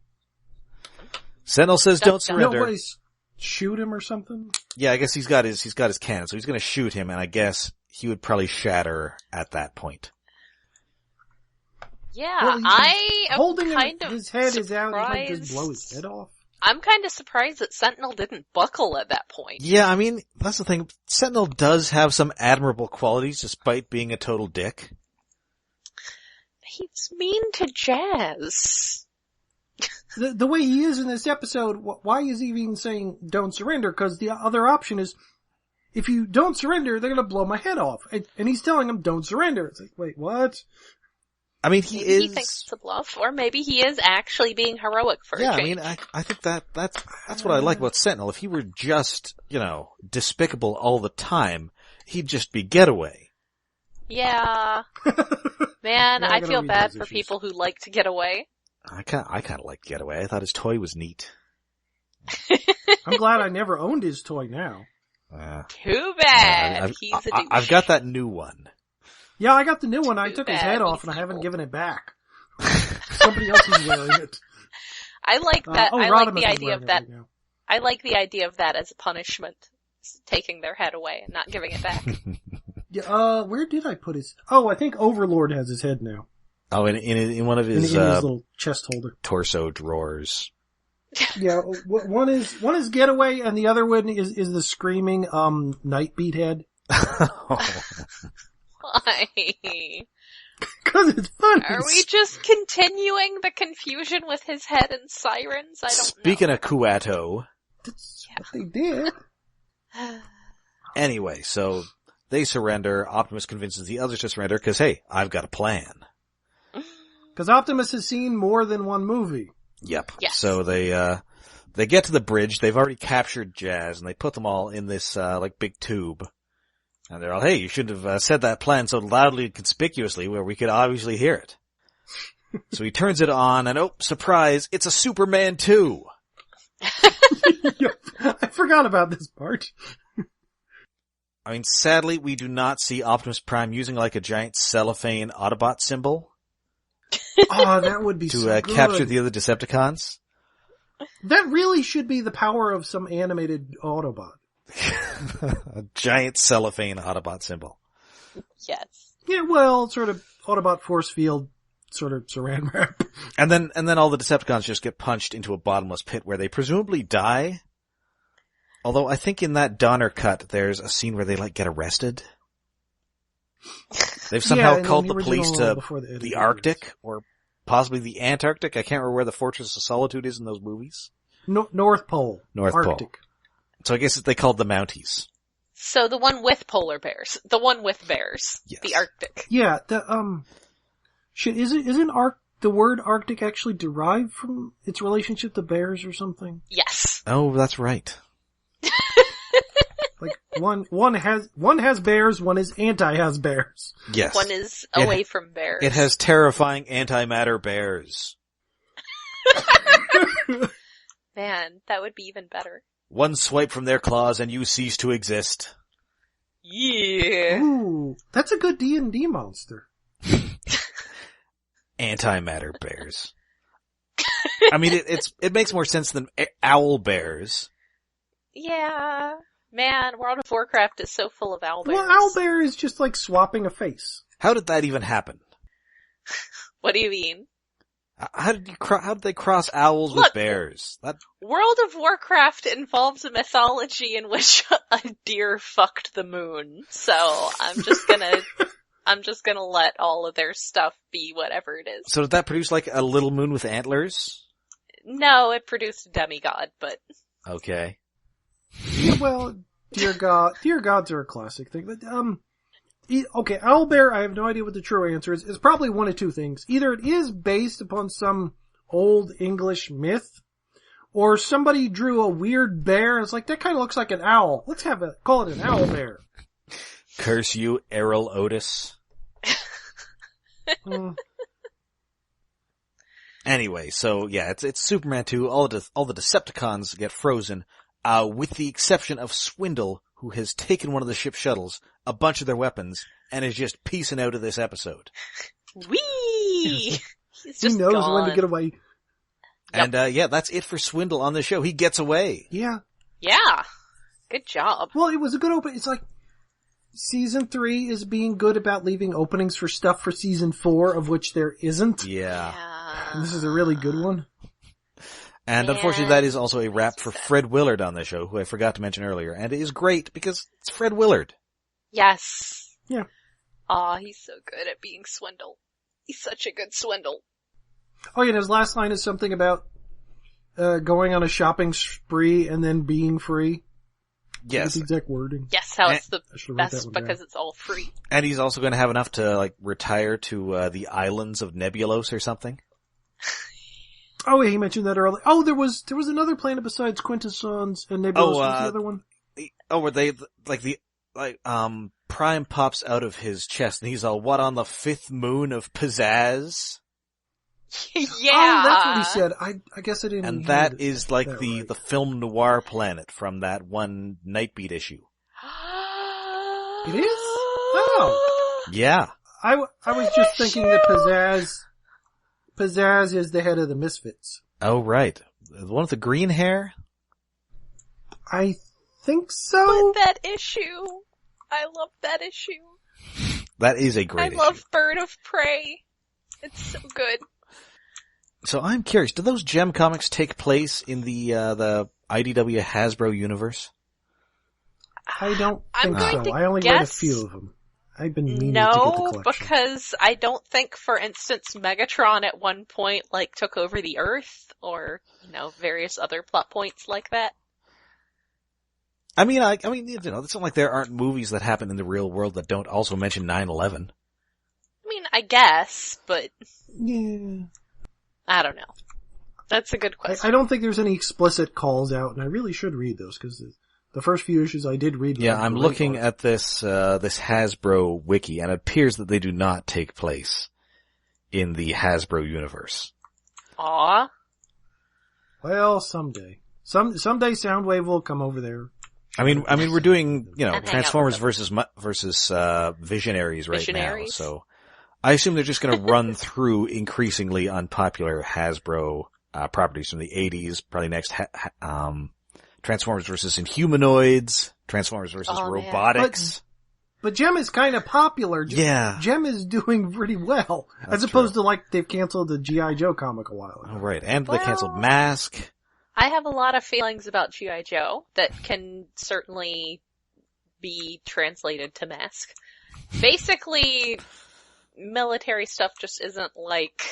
Sentinel says, don't surrender. No, shoot him or something? Yeah, I guess he's got his cannon, so he's gonna shoot him, and I guess he would probably shatter at that point. Yeah, well, I am holding kind him, of his head surprised. is out, he might just blow his head off. I'm kind of surprised that Sentinel didn't buckle at that point. Yeah, I mean, that's the thing. Sentinel does have some admirable qualities, despite being a total dick. He's mean to Jazz. The way he is in this episode, why is he even saying don't surrender? Because the other option is, if you don't surrender, they're going to blow my head off. And he's telling him don't surrender. It's like, wait, what? I mean, He thinks it's a bluff, or maybe he is actually being heroic for a change. I mean, I think that's what I like about Sentinel. If he were just, despicable all the time, he'd just be Getaway. Yeah. Man, I feel bad for people who like to get away. I kind of like Getaway. I thought his toy was neat. I'm glad I never owned his toy now. Too bad. He's a douche. I've got that new one. Yeah, I got the new one. I took his head off and I haven't given it back. Somebody else is wearing it. I like that. I like the idea of that. Right, I like the idea of that as a punishment. Taking their head away and not giving it back. Yeah, where did I put his? Oh, I think Overlord has his head now. Oh, in one of his, in his little chest holder. Torso drawers. Yeah, one is Getaway and the other one is the screaming, Nightbeat head. Why? Cause it's funny. Are we just continuing the confusion with his head and sirens? I don't know. Speaking of Kuato. That's what they did. Anyway, so they surrender. Optimus convinces the others to surrender because, hey, I've got a plan. Because Optimus has seen more than one movie. Yep. Yes. So they get to the bridge. They've already captured Jazz, and they put them all in this, big tube. And they're all, hey, you shouldn't have said that plan so loudly and conspicuously where we could obviously hear it. So he turns it on, and oh, surprise, it's a Superman 2. I forgot about this part. I mean, sadly, we do not see Optimus Prime using like a giant cellophane Autobot symbol Oh, that would be so to good. capture the other Decepticons. That really should be the power of some animated Autobot. A giant cellophane Autobot symbol. Yes. Yeah, well, sort of Autobot force field, sort of saran wrap. And then all the Decepticons just get punched into a bottomless pit where they presumably die. Although I think in that Donner cut, there's a scene where they like get arrested. They've somehow called the police to the Arctic, or possibly the Antarctic. I can't remember where the Fortress of Solitude is in those movies. North Pole. Arctic. Pole. So I guess they called the Mounties. So the one with polar bears. The one with bears. Yes. The Arctic. Yeah, isn't the word Arctic actually derived from its relationship to bears or something? Yes. Oh, that's right. Like one has bears, one is anti-has bears. Yes. One is away from bears. It has terrifying antimatter bears. Man, that would be even better. One swipe from their claws and you cease to exist. Yeah. Ooh, that's a good D&D monster. Antimatter bears. I mean, it makes more sense than owl bears. Yeah. Man, World of Warcraft is so full of owlbears. Well, owlbear is just like swapping a face. How did that even happen? What do you mean? How did they cross owls with bears? World of Warcraft involves a mythology in which a deer fucked the moon. So I'm just gonna let all of their stuff be whatever it is. So did that produce like a little moon with antlers? No, it produced a demigod, but okay. Yeah, well, dear gods are a classic thing, but okay, owlbear, I have no idea what the true answer is. It's probably one of two things. Either it is based upon some old English myth, or somebody drew a weird bear and it's like, that kind of looks like an owl. Let's call it an owlbear. Curse you, Errol Otis. Anyway, so yeah, it's Superman 2. All the Decepticons get frozen, with the exception of Swindle, who has taken one of the ship's shuttles, a bunch of their weapons, and is just peacing out of this episode. Whee! He's just he knows gone. when to get away. And yeah, that's it for Swindle on the show. He gets away. Yeah. Yeah. Good job. Well, it was a good open. It's like season 3 is being good about leaving openings for stuff for season 4, of which there isn't. Yeah. And this is a really good one. And unfortunately that is also a wrap for Fred Willard on the show, who I forgot to mention earlier. And it is great because it's Fred Willard. Yes. Yeah. Aw, he's so good at being Swindle. He's such a good Swindle. Oh yeah, and his last line is something about going on a shopping spree and then being free. Yes. That's the exact wording. Yes, how it's the best because it's all free. And he's also going to have enough to like retire to the islands of Nebulos or something. Oh yeah, he mentioned that earlier. Oh, there was another planet besides Quintessons and Nebulos. What's the other one? Were they Prime pops out of his chest and he's all, what, on the 5th moon of pizzazz? Yeah. Oh, that's what he said. I guess I didn't. And that is like that the right. film noir planet from that one Nightbeat issue. It is? Oh. Yeah. I was just thinking that Pizzazz is the head of the Misfits. Oh, right. The one with the green hair? I think so. But that issue. I love that issue. That is a great issue. I love Bird of Prey. It's so good. So I'm curious, do those Gem comics take place in the IDW Hasbro universe? I don't think so. I only read a few of them. I've been meaning to get the collection. Because I don't think, for instance, Megatron at one point, like, took over the Earth, or, various other plot points like that. I mean, it's not like there aren't movies that happen in the real world that don't also mention 9/11. I mean, I guess, but... Yeah. I don't know. That's a good question. I don't think there's any explicit calls out, and I really should read those, because the first few issues I did read. Yeah, I'm looking at this Hasbro wiki, and it appears that they do not take place in the Hasbro universe. Aw. Well, someday. Someday Soundwave will come over there. I mean, we're doing, And hang Transformers out versus Visionaries right Visionaries. now. So I assume they're just going to run through increasingly unpopular Hasbro properties from the 80s. Probably next, Transformers versus Inhumanoids, Transformers versus Robotics. But Gem is kind of popular. Yeah. Gem is doing pretty well. That's as opposed true. to like they've canceled the G.I. Joe comic a while ago. Oh, right. And they canceled Mask. I have a lot of feelings about G.I. Joe that can certainly be translated to Mask. Basically, military stuff just isn't like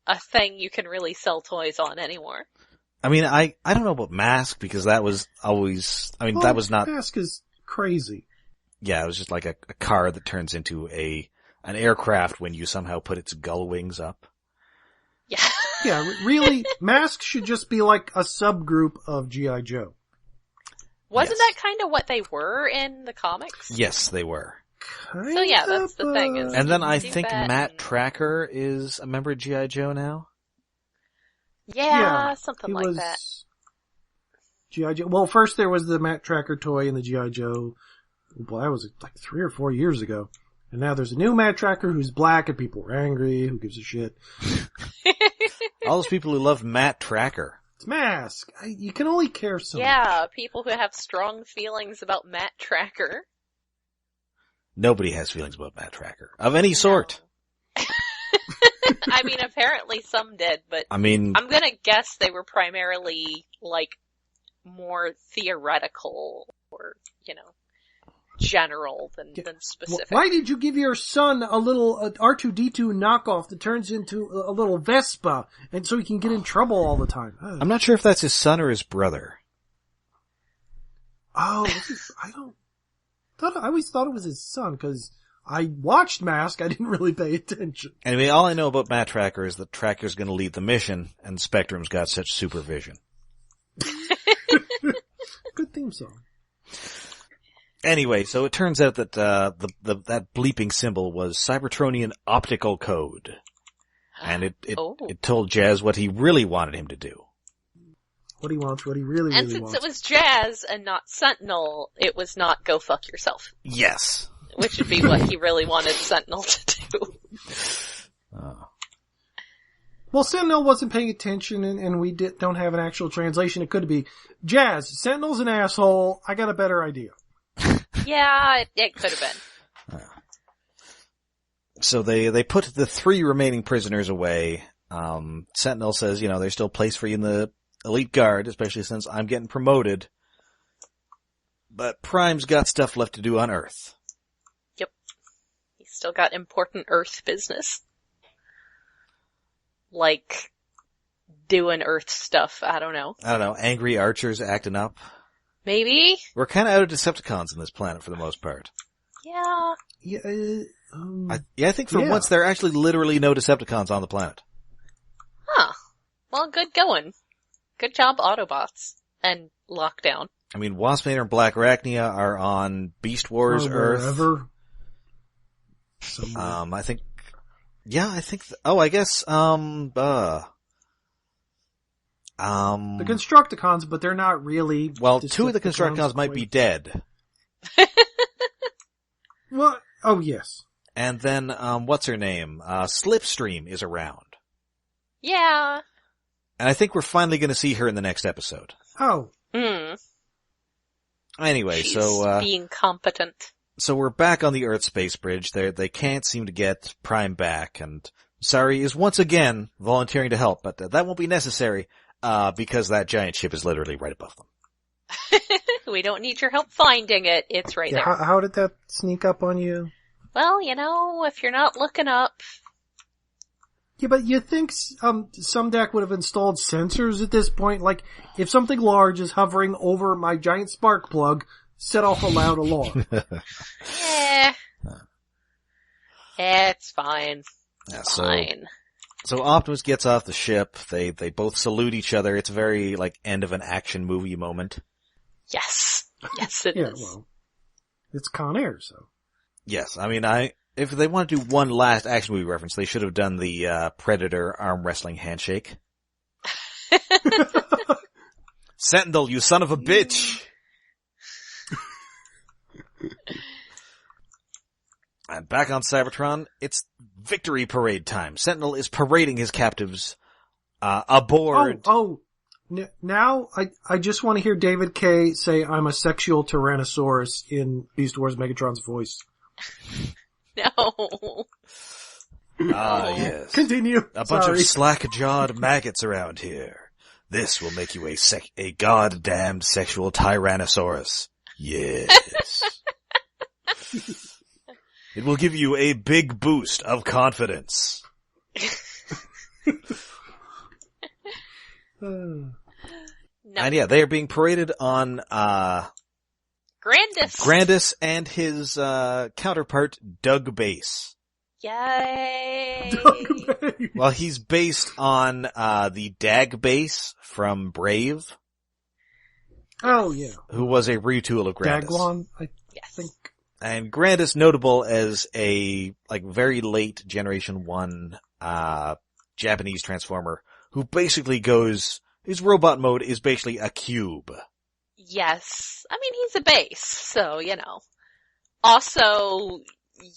a thing you can really sell toys on anymore. I mean, I don't know about Mask because that was always, that was not... Mask is crazy. Yeah, it was just like a car that turns into an aircraft when you somehow put its gull wings up. Yeah. Yeah, really, Mask should just be like a subgroup of G.I. Joe. Wasn't that kind of what they were in the comics? Yes, they were. So yeah, that's the thing. Is And then I do think that Matt and- Tracker is a member of G.I. Joe now. Yeah, something he like was that. G.I. Joe. Well, first there was the Matt Tracker toy in the G.I. Joe. Well, that was like 3 or 4 years ago. And now there's a new Matt Tracker who's black and people are angry. Who gives a shit? All those people who love Matt Tracker. It's Mask. You can only care so much. Yeah, people who have strong feelings about Matt Tracker. Nobody has feelings about Matt Tracker. Of any sort. I mean, apparently some did, but I mean... I'm gonna guess they were primarily, like, more theoretical or, general than specific. Why did you give your son a little R2-D2 knockoff that turns into a little Vespa, and so he can get in trouble all the time? I'm not sure if that's his son or his brother. Oh, I always thought it was his son, because I watched Mask, I didn't really pay attention. Anyway, all I know about Matt Tracker is that Tracker's gonna lead the mission, and Spectrum's got such supervision. Good theme song. Anyway, so it turns out that that bleeping symbol was Cybertronian optical code. And it told Jazz what he really wanted him to do. What he wants, what he really And wants. since it was Jazz and not Sentinel, it was not go fuck yourself. Yes. Which would be what he really wanted Sentinel to do. Well, Sentinel wasn't paying attention, and we don't have an actual translation. It could be, Jazz, Sentinel's an asshole, I got a better idea. Yeah, it could have been. So they put the 3 remaining prisoners away. Sentinel says, there's still place for you in the Elite Guard, especially since I'm getting promoted. But Prime's got stuff left to do on Earth. Yep. He's still got important Earth business. Like, doing Earth stuff, I don't know. Angry archers acting up. Maybe? We're kind of out of Decepticons on this planet for the most part. Yeah. Yeah, I think for once there are actually literally no Decepticons on the planet. Huh. Well, good going. Good job, Autobots. And Lockdown. I mean, Waspmane and Black Arachnia are on Beast Wars Earth. Wherever. I think, I guess, the Constructicons, but they're not really. Well, 2 of the Constructicons might be dead. Well, oh yes. And then, what's her name? Slipstream is around. Yeah. And I think we're finally gonna see her in the next episode. Oh. Anyway, She's being competent. So we're back on the Earth space bridge. They can't seem to get Prime back, and Sari is once again volunteering to help, but that won't be necessary, because that giant ship is literally right above them. We don't need your help finding it. It's right there. How did that sneak up on you? Well, if you're not looking up. Yeah, but you think some deck would have installed sensors at this point? Like, if something large is hovering over my giant spark plug, set off a loud alarm. It's fine. Yeah, Fine. So Optimus gets off the ship. They both salute each other. It's a very, end of an action movie moment. Yes. Yes, it is. Well, it's Con Air, so. Yes, I mean, if they want to do one last action movie reference, they should have done the Predator arm wrestling handshake. Sentinel, you son of a bitch! And back on Cybertron, it's victory parade time. Sentinel is parading his captives aboard. Now I just want to hear David K. say I'm a sexual Tyrannosaurus in Beast Wars Megatron's voice. No. Yes. Continue. A bunch of slack-jawed maggots around here. This will make you a goddamned sexual Tyrannosaurus. Yes. It will give you a big boost of confidence. No. And yeah, they are being paraded on, Grandis and his, counterpart, Doug Base. Yay! Well, he's based on, the Dag Base from Brave. Oh, yeah. Who was a retool of Grandis. Dagwan, I think. And Grandis notable as a, very late Generation 1, Japanese Transformer, who basically his robot mode is basically a cube. Yes. I mean, he's a base, so, Also,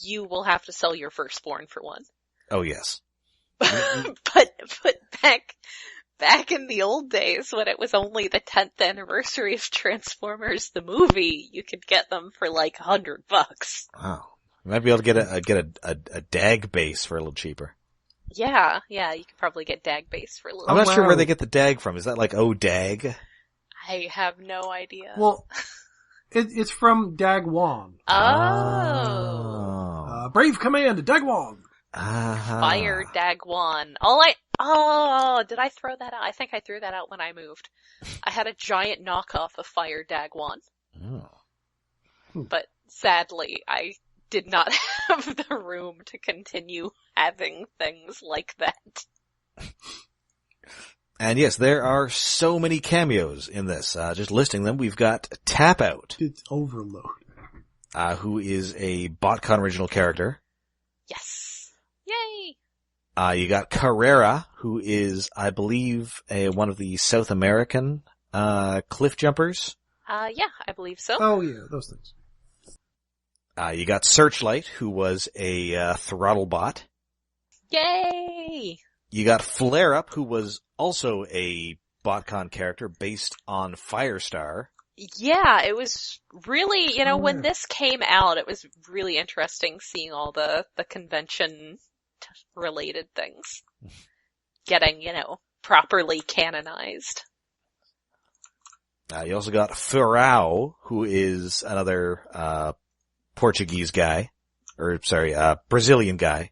you will have to sell your firstborn for one. Oh, yes. but back in the old days when it was only the 10th anniversary of Transformers the movie, you could get them for $100. Wow. You might be able to get a DAG base for a little cheaper. Yeah, you could probably get DAG base for a little. I'm not sure where they get the DAG from. Is that DAG? I have no idea. Well, it's from Dagwan. Oh. Brave Command, Dagwan. Fire Dagwan. Did I throw that out? I think I threw that out when I moved. I had a giant knockoff of Fire Dagwan. Oh. But sadly, I did not have the room to continue having things like that. And yes, there are so many cameos in this. Just listing them, we've got Tap Out. It's overload. Who is a BotCon original character. Yes. Yay! You got Carrera, who is, I believe, one of the South American, cliff jumpers. Yeah, I believe so. Oh yeah, those things. You got Searchlight, who was a, throttle bot. Yay! You got Flare Up, who was also a BotCon character based on Firestar. Yeah, it was really, when this came out, it was really interesting seeing all the convention-related things getting, properly canonized. You also got Ferrao, who is another, Portuguese guy. Brazilian guy.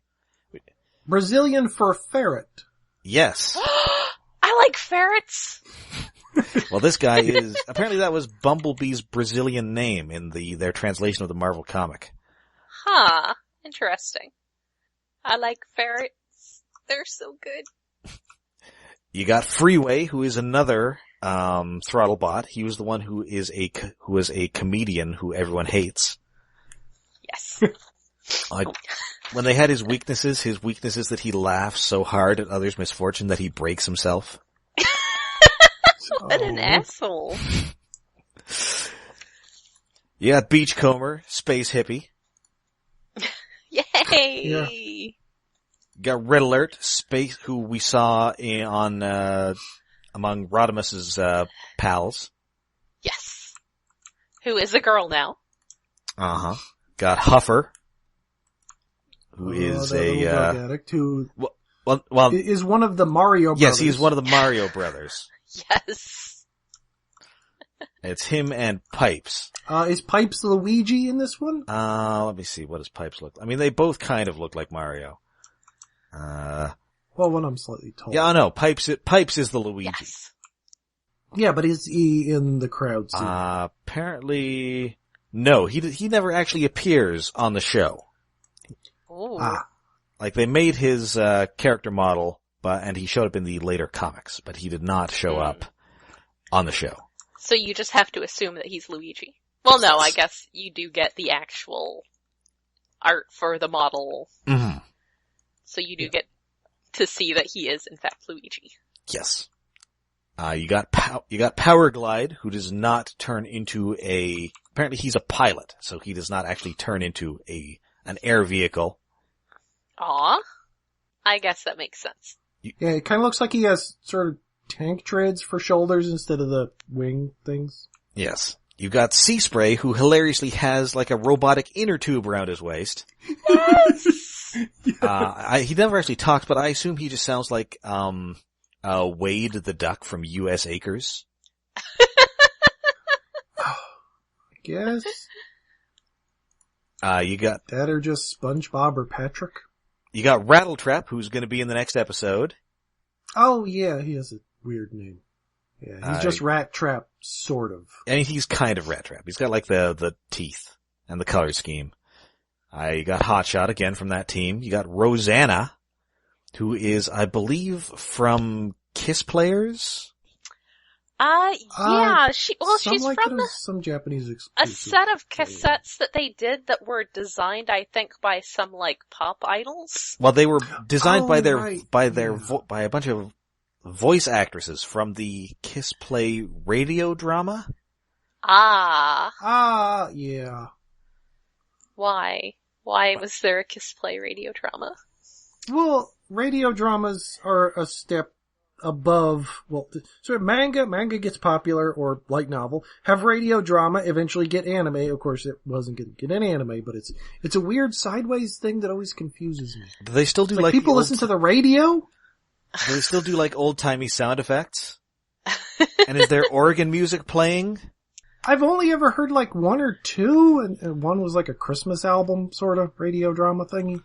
Brazilian for ferret. Yes. I like ferrets! Well, this guy is, apparently that was Bumblebee's Brazilian name in their translation of the Marvel comic. Huh. Interesting. I like ferrets. They're so good. You got Freeway, who is another, throttle bot. He was the one who is a comedian who everyone hates. Yes. When they had his weakness is that he laughs so hard at others' misfortune that he breaks himself. What an asshole. You got Beachcomber, Space Hippie. Yay! Yeah. You got Red Alert, Space, who we saw among Rodimus's, pals. Yes. Who is a girl now. Uh-huh. Got Huffer, who is a drug addict who well, is one of the Mario brothers. Yes, he's one of the Mario brothers. Yes. It's him and Pipes. Is Pipes Luigi in this one? Let me see. What does Pipes look like? I mean, they both kind of look like Mario. Well, one of them slightly taller. Yeah, I know. Pipes is the Luigi. Yes. Yeah, but is he in the crowd scene? Apparently, no. He never actually appears on the show. Ooh. Like, they made his, character model, and he showed up in the later comics, but he did not show up on the show. So you just have to assume that he's Luigi. Well, no, I guess you do get the actual art for the model. Mm-hmm. So you do get to see that he is, in fact, Luigi. Yes. You got Power Glide, who does not turn into apparently he's a pilot, so he does not actually turn into an air vehicle. Aw. I guess that makes sense. Yeah, it kind of looks like he has sort of tank treads for shoulders instead of the wing things. Yes. You got Sea Spray, who hilariously has like a robotic inner tube around his waist. Yes! He never actually talks, but I assume he just sounds like, Wade the Duck from U.S. Acres. I guess. You got That or just SpongeBob or Patrick. You got Rattletrap, who's going to be in the next episode. Oh yeah, he has a weird name. Yeah, he's just Rat Trap, sort of. I mean, he's kind of Rat Trap. He's got like the teeth and the color scheme. You got Hotshot again from that team. You got Rosanna, who is, I believe, from Kiss Players. Yeah, she's like from some Japanese a set of cassettes that they did that were designed, I think, by some like pop idols. Well, they were designed by a bunch of voice actresses from the Kiss Play radio drama. Yeah. Why? Why was there a Kiss Play radio drama? Well, radio dramas are a step above, so manga gets popular, or light novel, have radio drama, eventually get anime. Of course, it wasn't going to get any anime, but it's a weird sideways thing that always confuses me. Do they still do like people listen to the radio? Do they still do like old-timey sound effects? And is there organ music playing? I've only ever heard like one or two, and one was like a Christmas album sort of radio drama thingy.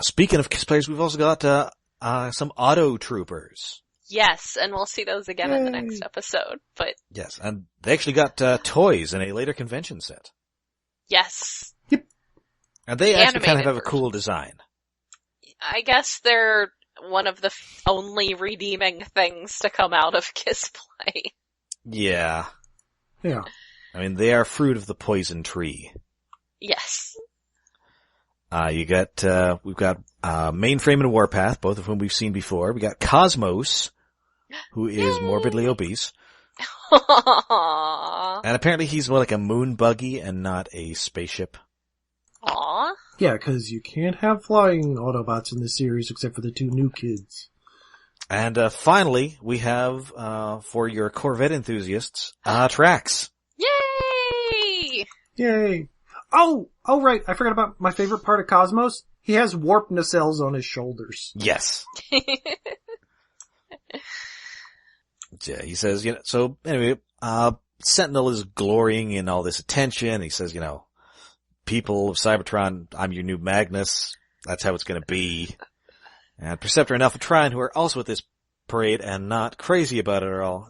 Speaking of Kiss Players, we've also got, some Auto Troopers. Yes, and we'll see those again in the next episode, but... Yes, and they actually got, toys in a later convention set. Yes. Yep. And they actually kind of have a cool design. I guess they're one of the only redeeming things to come out of Kiss Play. Yeah. Yeah. I mean, they are fruit of the poison tree. Yes. We've got Mainframe and Warpath, both of whom we've seen before. We got Cosmos, who is morbidly obese. Aww. And apparently he's more like a moon buggy and not a spaceship. Aww. Yeah, because you can't have flying Autobots in this series except for the two new kids. And finally, we have, for your Corvette enthusiasts, Trax. Yay! Yay! Oh, right. I forgot about my favorite part of Cosmos. He has warp nacelles on his shoulders. Yes. Yeah, he says, so anyway, Sentinel is glorying in all this attention. He says, people of Cybertron, I'm your new Magnus. That's how it's gonna be. And Perceptor and Alpha Trion, who are also at this parade and not crazy about it at all.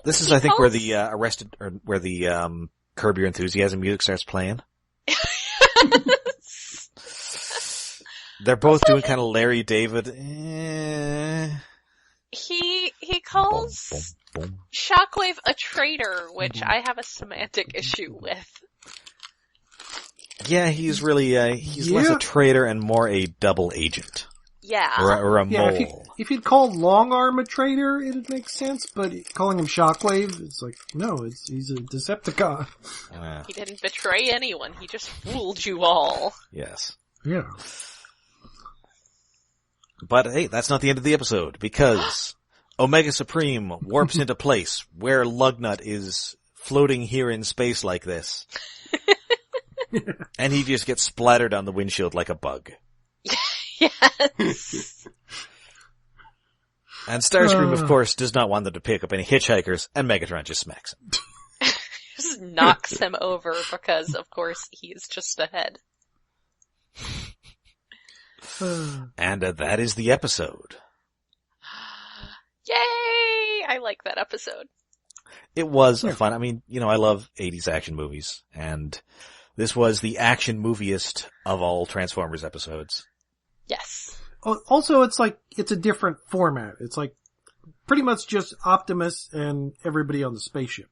This is, I think, where the where the Curb Your Enthusiasm music starts playing. They're both doing kind of Larry David. He calls Shockwave a traitor, which I have a semantic issue with. Yeah, he's really, he's less a traitor and more a double agent. Yeah. Or a mole. If you'd called Long Arm a traitor, it'd make sense, but calling him Shockwave, it's like, no, he's a Decepticon. He didn't betray anyone, he just fooled you all. Yes. Yeah. But hey, that's not the end of the episode, because Omega Supreme warps into place where Lugnut is floating here in space like this. And he just gets splattered on the windshield like a bug. Yes. And Starscream, of course, does not want them to pick up any hitchhikers, and Megatron just smacks him. Just knocks him over because, of course, he's just ahead. And that is the episode. Yay! I like that episode. It was fun. I mean, I love 80s action movies, and this was the action moviest of all Transformers episodes. Yes. Also, it's a different format. It's like pretty much just Optimus and everybody on the spaceship,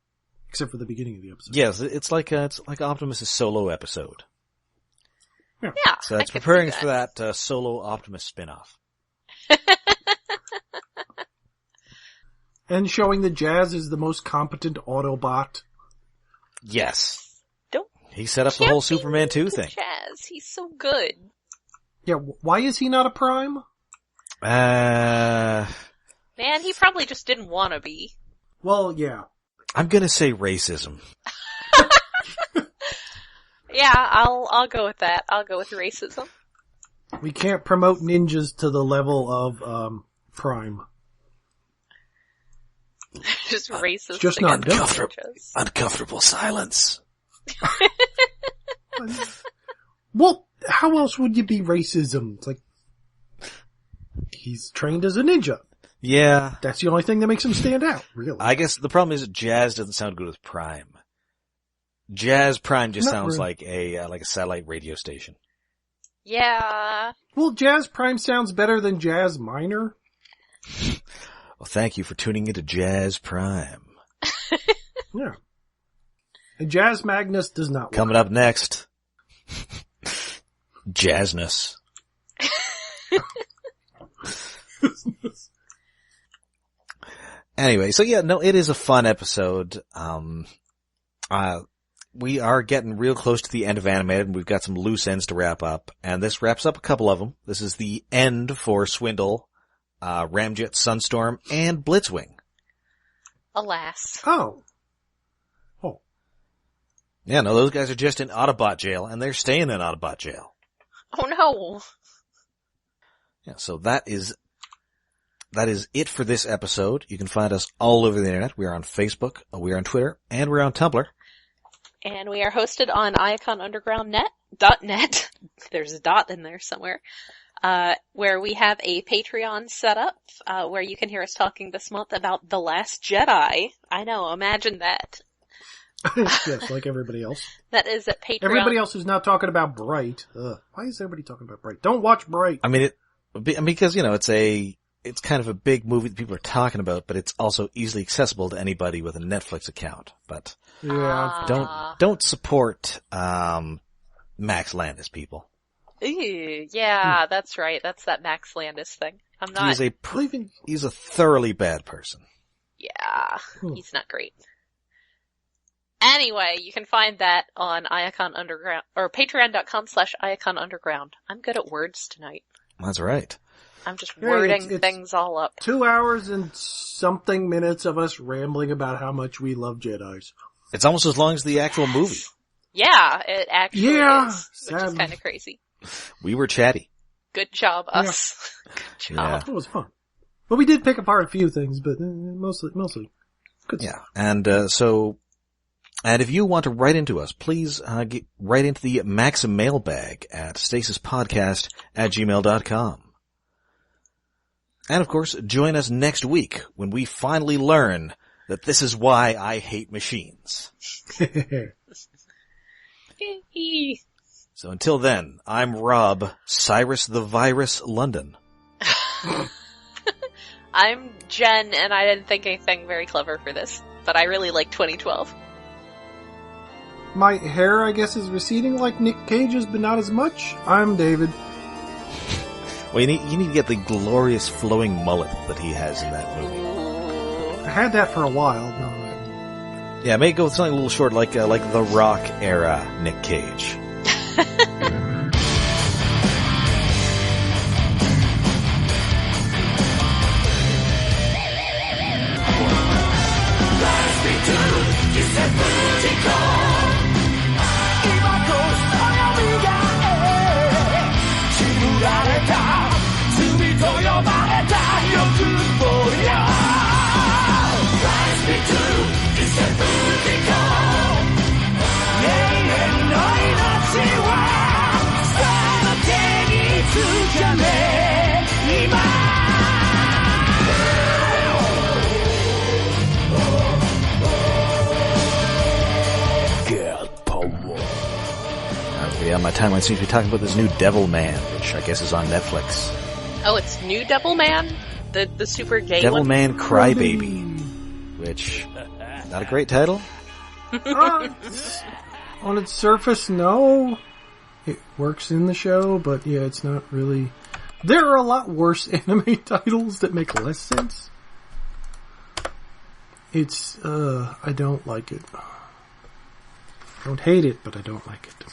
except for the beginning of the episode. Yes, it's like Optimus' solo episode. Yeah. So it's preparing for that solo Optimus spin-off. And showing that Jazz is the most competent Autobot. Yes. Don't. He set up the whole Superman 2 thing. Jazz, he's so good. Yeah, why is he not a Prime? Man, he probably just didn't want to be. Well, yeah. I'm gonna say racism. Yeah, I'll go with that. I'll go with racism. We can't promote ninjas to the level of, Prime. Just racist. It's just not done. Uncomfortable silence. Well, how else would you be racism? It's like, he's trained as a ninja. Yeah. That's the only thing that makes him stand out, really. I guess the problem is that Jazz doesn't sound good with Prime. Jazz Prime just sounds like a satellite radio station. Yeah. Well, Jazz Prime sounds better than Jazz Minor. Well, thank you for tuning into Jazz Prime. Yeah. And Jazz Magnus does not work. Coming up next, Jazzness. Anyway, so yeah, no, it is a fun episode. We are getting real close to the end of Animated, and we've got some loose ends to wrap up, and this wraps up a couple of them. This is the end for Swindle, Ramjet Sunstorm, and Blitzwing. Alas. Oh. Yeah, no, those guys are just in Autobot jail, and they're staying in Autobot jail. Oh no. Yeah, so that is it for this episode. You can find us all over the internet. We are on Facebook, we are on Twitter, and we're on Tumblr. And we are hosted on IaconUnderground.net. There's a dot in there somewhere. Where we have a Patreon set up, where you can hear us talking this month about The Last Jedi. I know, imagine that. Yes, like everybody else. That is at Patreon. Everybody else is not talking about Bright. Why is everybody talking about Bright? Don't watch Bright. I mean, because, you know, it's kind of a big movie that people are talking about, but it's also easily accessible to anybody with a Netflix account. But yeah, don't support Max Landis, people. Ew, yeah, that's right. That's that Max Landis thing. I'm not. He's a thoroughly bad person. Yeah, he's not great. Anyway, you can find that on Iacon Underground, or patreon.com/Iacon Underground. I'm good at words tonight. That's right. I'm just wording things all up. 2 hours and something minutes of us rambling about how much we love Jedis. It's almost as long as the actual movie. Yeah, it actually is, which is kind of crazy. We were chatty. Good job, us. Yeah. Good job. Yeah. It was fun. But we did pick apart a few things, but mostly good stuff. Yeah, and if you want to write into us, please write into the Maxim mailbag at stasispodcast@gmail.com. And of course, join us next week when we finally learn that this is why I hate machines. So until then, I'm Rob, Cyrus the Virus, London. I'm Jen, and I didn't think anything very clever for this, but I really like 2012. My hair, I guess, is receding like Nick Cage's, but not as much. I'm David. Well, you need to get the glorious flowing mullet that he has in that movie. I had that for a while. No. Yeah, maybe go with something a little short, like the Rock era Nick Cage. Yeah, my timeline seems to be talking about this new Devil Man, which I guess is on Netflix. Oh, it's new Devil Man? The super gay Devil one? Man Crybaby, which, not a great title. On its surface, no. It works in the show, but yeah, it's not really There are a lot worse anime titles that make less sense. I don't like it. I don't hate it, but I don't like it.